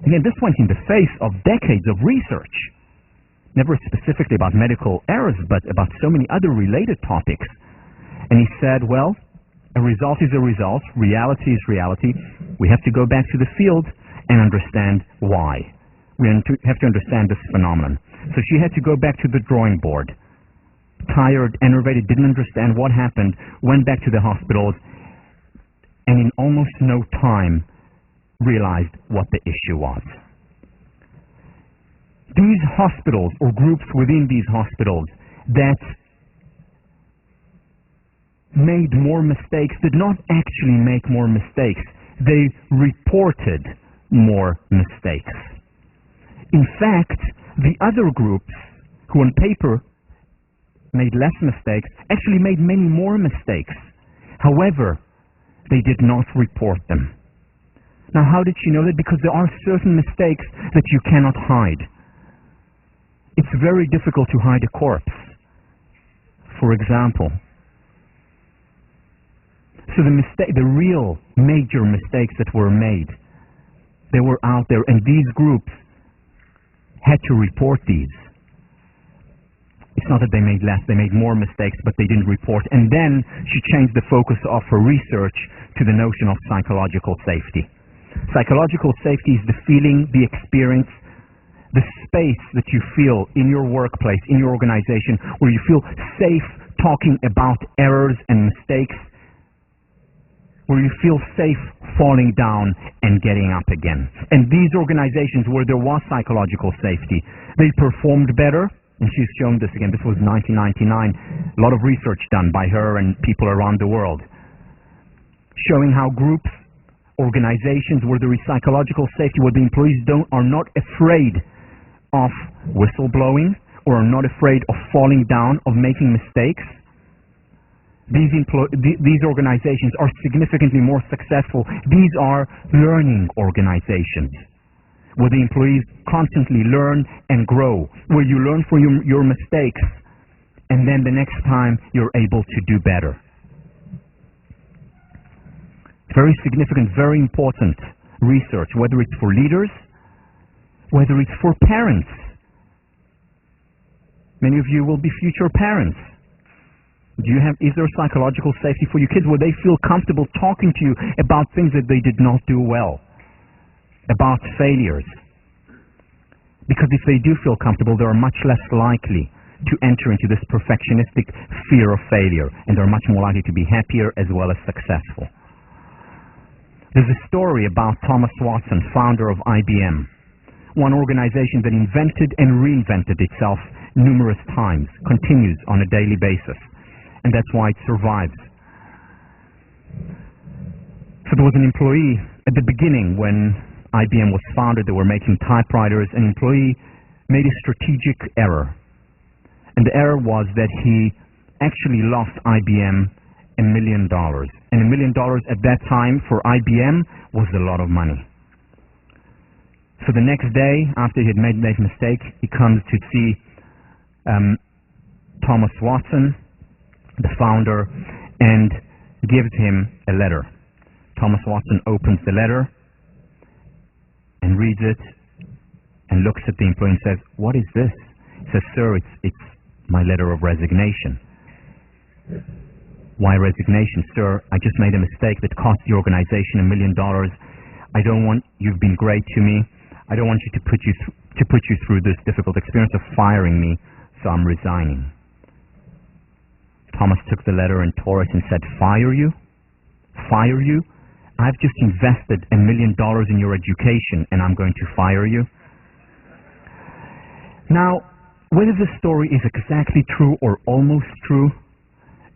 Again, this went in the face of decades of research, never specifically about medical errors, but about so many other related topics. And he said, well, a result is a result, reality is reality. We have to go back to the field and understand why. We have to understand this phenomenon. So she had to go back to the drawing board. Tired, enervated, didn't understand what happened, went back to the hospitals, and in almost no time realized what the issue was. These hospitals, or groups within these hospitals, that made more mistakes did not actually make more mistakes. They reported more mistakes. In fact, the other groups, who on paper made less mistakes, actually made many more mistakes. However, they did not report them. Now, how did she know that? Because there are certain mistakes that you cannot hide. It's very difficult to hide a corpse, for example. So the real major mistakes that were made, they were out there, and these groups had to report these. It's not that they made less, they made more mistakes, but they didn't report. And then she changed the focus of her research to the notion of psychological safety. Psychological safety is the feeling, the experience, the space that you feel in your workplace, in your organization, where you feel safe talking about errors and mistakes, where you feel safe falling down and getting up again. And these organizations where there was psychological safety, they performed better. And she's shown this again. This was 1999. A lot of research done by her and people around the world, showing how groups, organizations where there is psychological safety, where the employees are not afraid of whistleblowing or are not afraid of falling down, of making mistakes, these organizations are significantly more successful. These are learning organizations, where the employees constantly learn and grow, where you learn from your mistakes, and then the next time you're able to do better. Very significant, very important research, whether it's for leaders, whether it's for parents. Many of you will be future parents. Is there psychological safety for your kids where they feel comfortable talking to you about things that they did not do well, about failures? Because if they do feel comfortable, they are much less likely to enter into this perfectionistic fear of failure, and they're much more likely to be happier as well as successful. There's a story about Thomas Watson, founder of IBM, one organization that invented and reinvented itself numerous times, continues on a daily basis, and that's why it survives. So there was an employee at the beginning when IBM was founded. They were making typewriters. An employee made a strategic error, and the error was that he actually lost IBM $1 million. And $1 million at that time for IBM was a lot of money. So the next day, after he had made that mistake, he comes to see Thomas Watson, the founder, and gives him a letter. Thomas Watson opens the letter and reads it and looks at the employee and says, "What is this?" He says, "Sir, it's my letter of resignation." "Why resignation, sir? I just made a mistake that cost the organization $1 million. You've been great to me. I don't want you to put you through this difficult experience of firing me, so I'm resigning." Thomas took the letter and tore it and said, "Fire you? Fire you? I've just invested $1 million in your education and I'm going to fire you?" Now, whether the story is exactly true or almost true,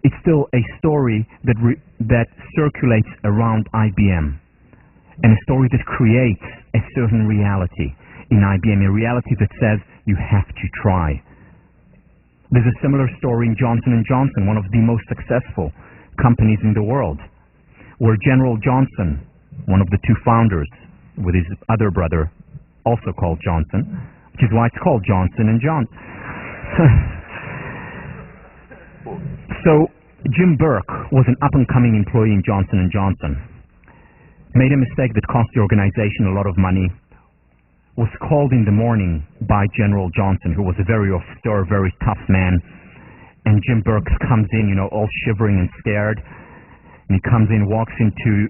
it's still a story that circulates around IBM, and a story that creates a certain reality in IBM, a reality that says you have to try. There's a similar story in Johnson & Johnson, one of the most successful companies in the world, where General Johnson one of the two founders, with his other brother, also called Johnson, which is why it's called Johnson and Johnson. So Jim Burke was an up-and-coming employee in Johnson & Johnson. Made a mistake that cost the organization a lot of money. Was called in the morning by General Johnson, who was a very austere, very tough man. And Jim Burke comes in, all shivering and scared. And he comes in, walks into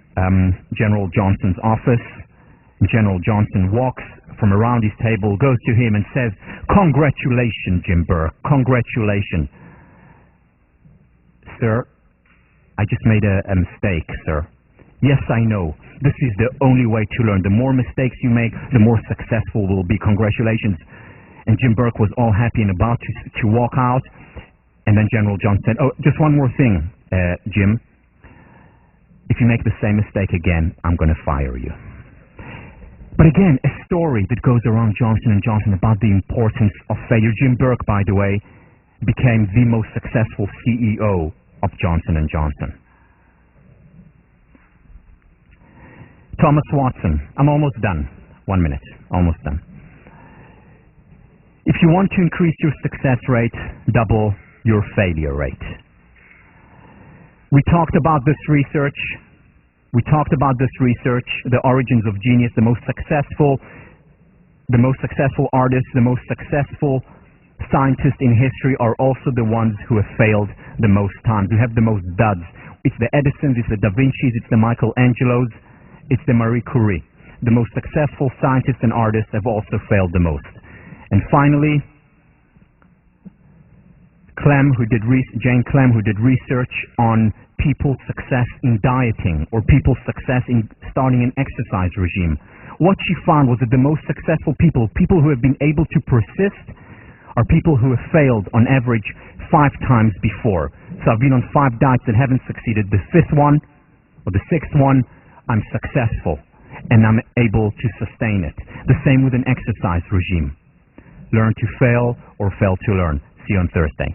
General Johnson's office. And General Johnson walks from around his table, goes to him and says, "Congratulations, Jim Burke, congratulations." "Sir, I just made a mistake, sir." "Yes, I know. This is the only way to learn. The more mistakes you make, the more successful we'll be. Congratulations." And Jim Burke was all happy and about to walk out. And then General Johnson said, "Oh, just one more thing, Jim. If you make the same mistake again, I'm going to fire you." But again, a story that goes around Johnson & Johnson about the importance of failure. Jim Burke, by the way, became the most successful CEO of Johnson & Johnson. Thomas Watson. I'm almost done. 1 minute. Almost done. If you want to increase your success rate, double your failure rate. We talked about this research. The origins of genius. The most successful artists, the most successful scientists in history are also the ones who have failed the most times, who have the most duds. It's the Edisons, it's the Da Vincis, it's the Michelangelos, it's the Marie Curie. The most successful scientists and artists have also failed the most. And finally, Jane Clem, who did research on people's success in dieting or people's success in starting an exercise regime. What she found was that the most successful people who have been able to persist, are people who have failed on average 5 times before. So I've been on 5 diets that haven't succeeded. The 5th one or the 6th one, I'm successful and I'm able to sustain it. The same with an exercise regime. Learn to fail or fail to learn. See you on Thursday.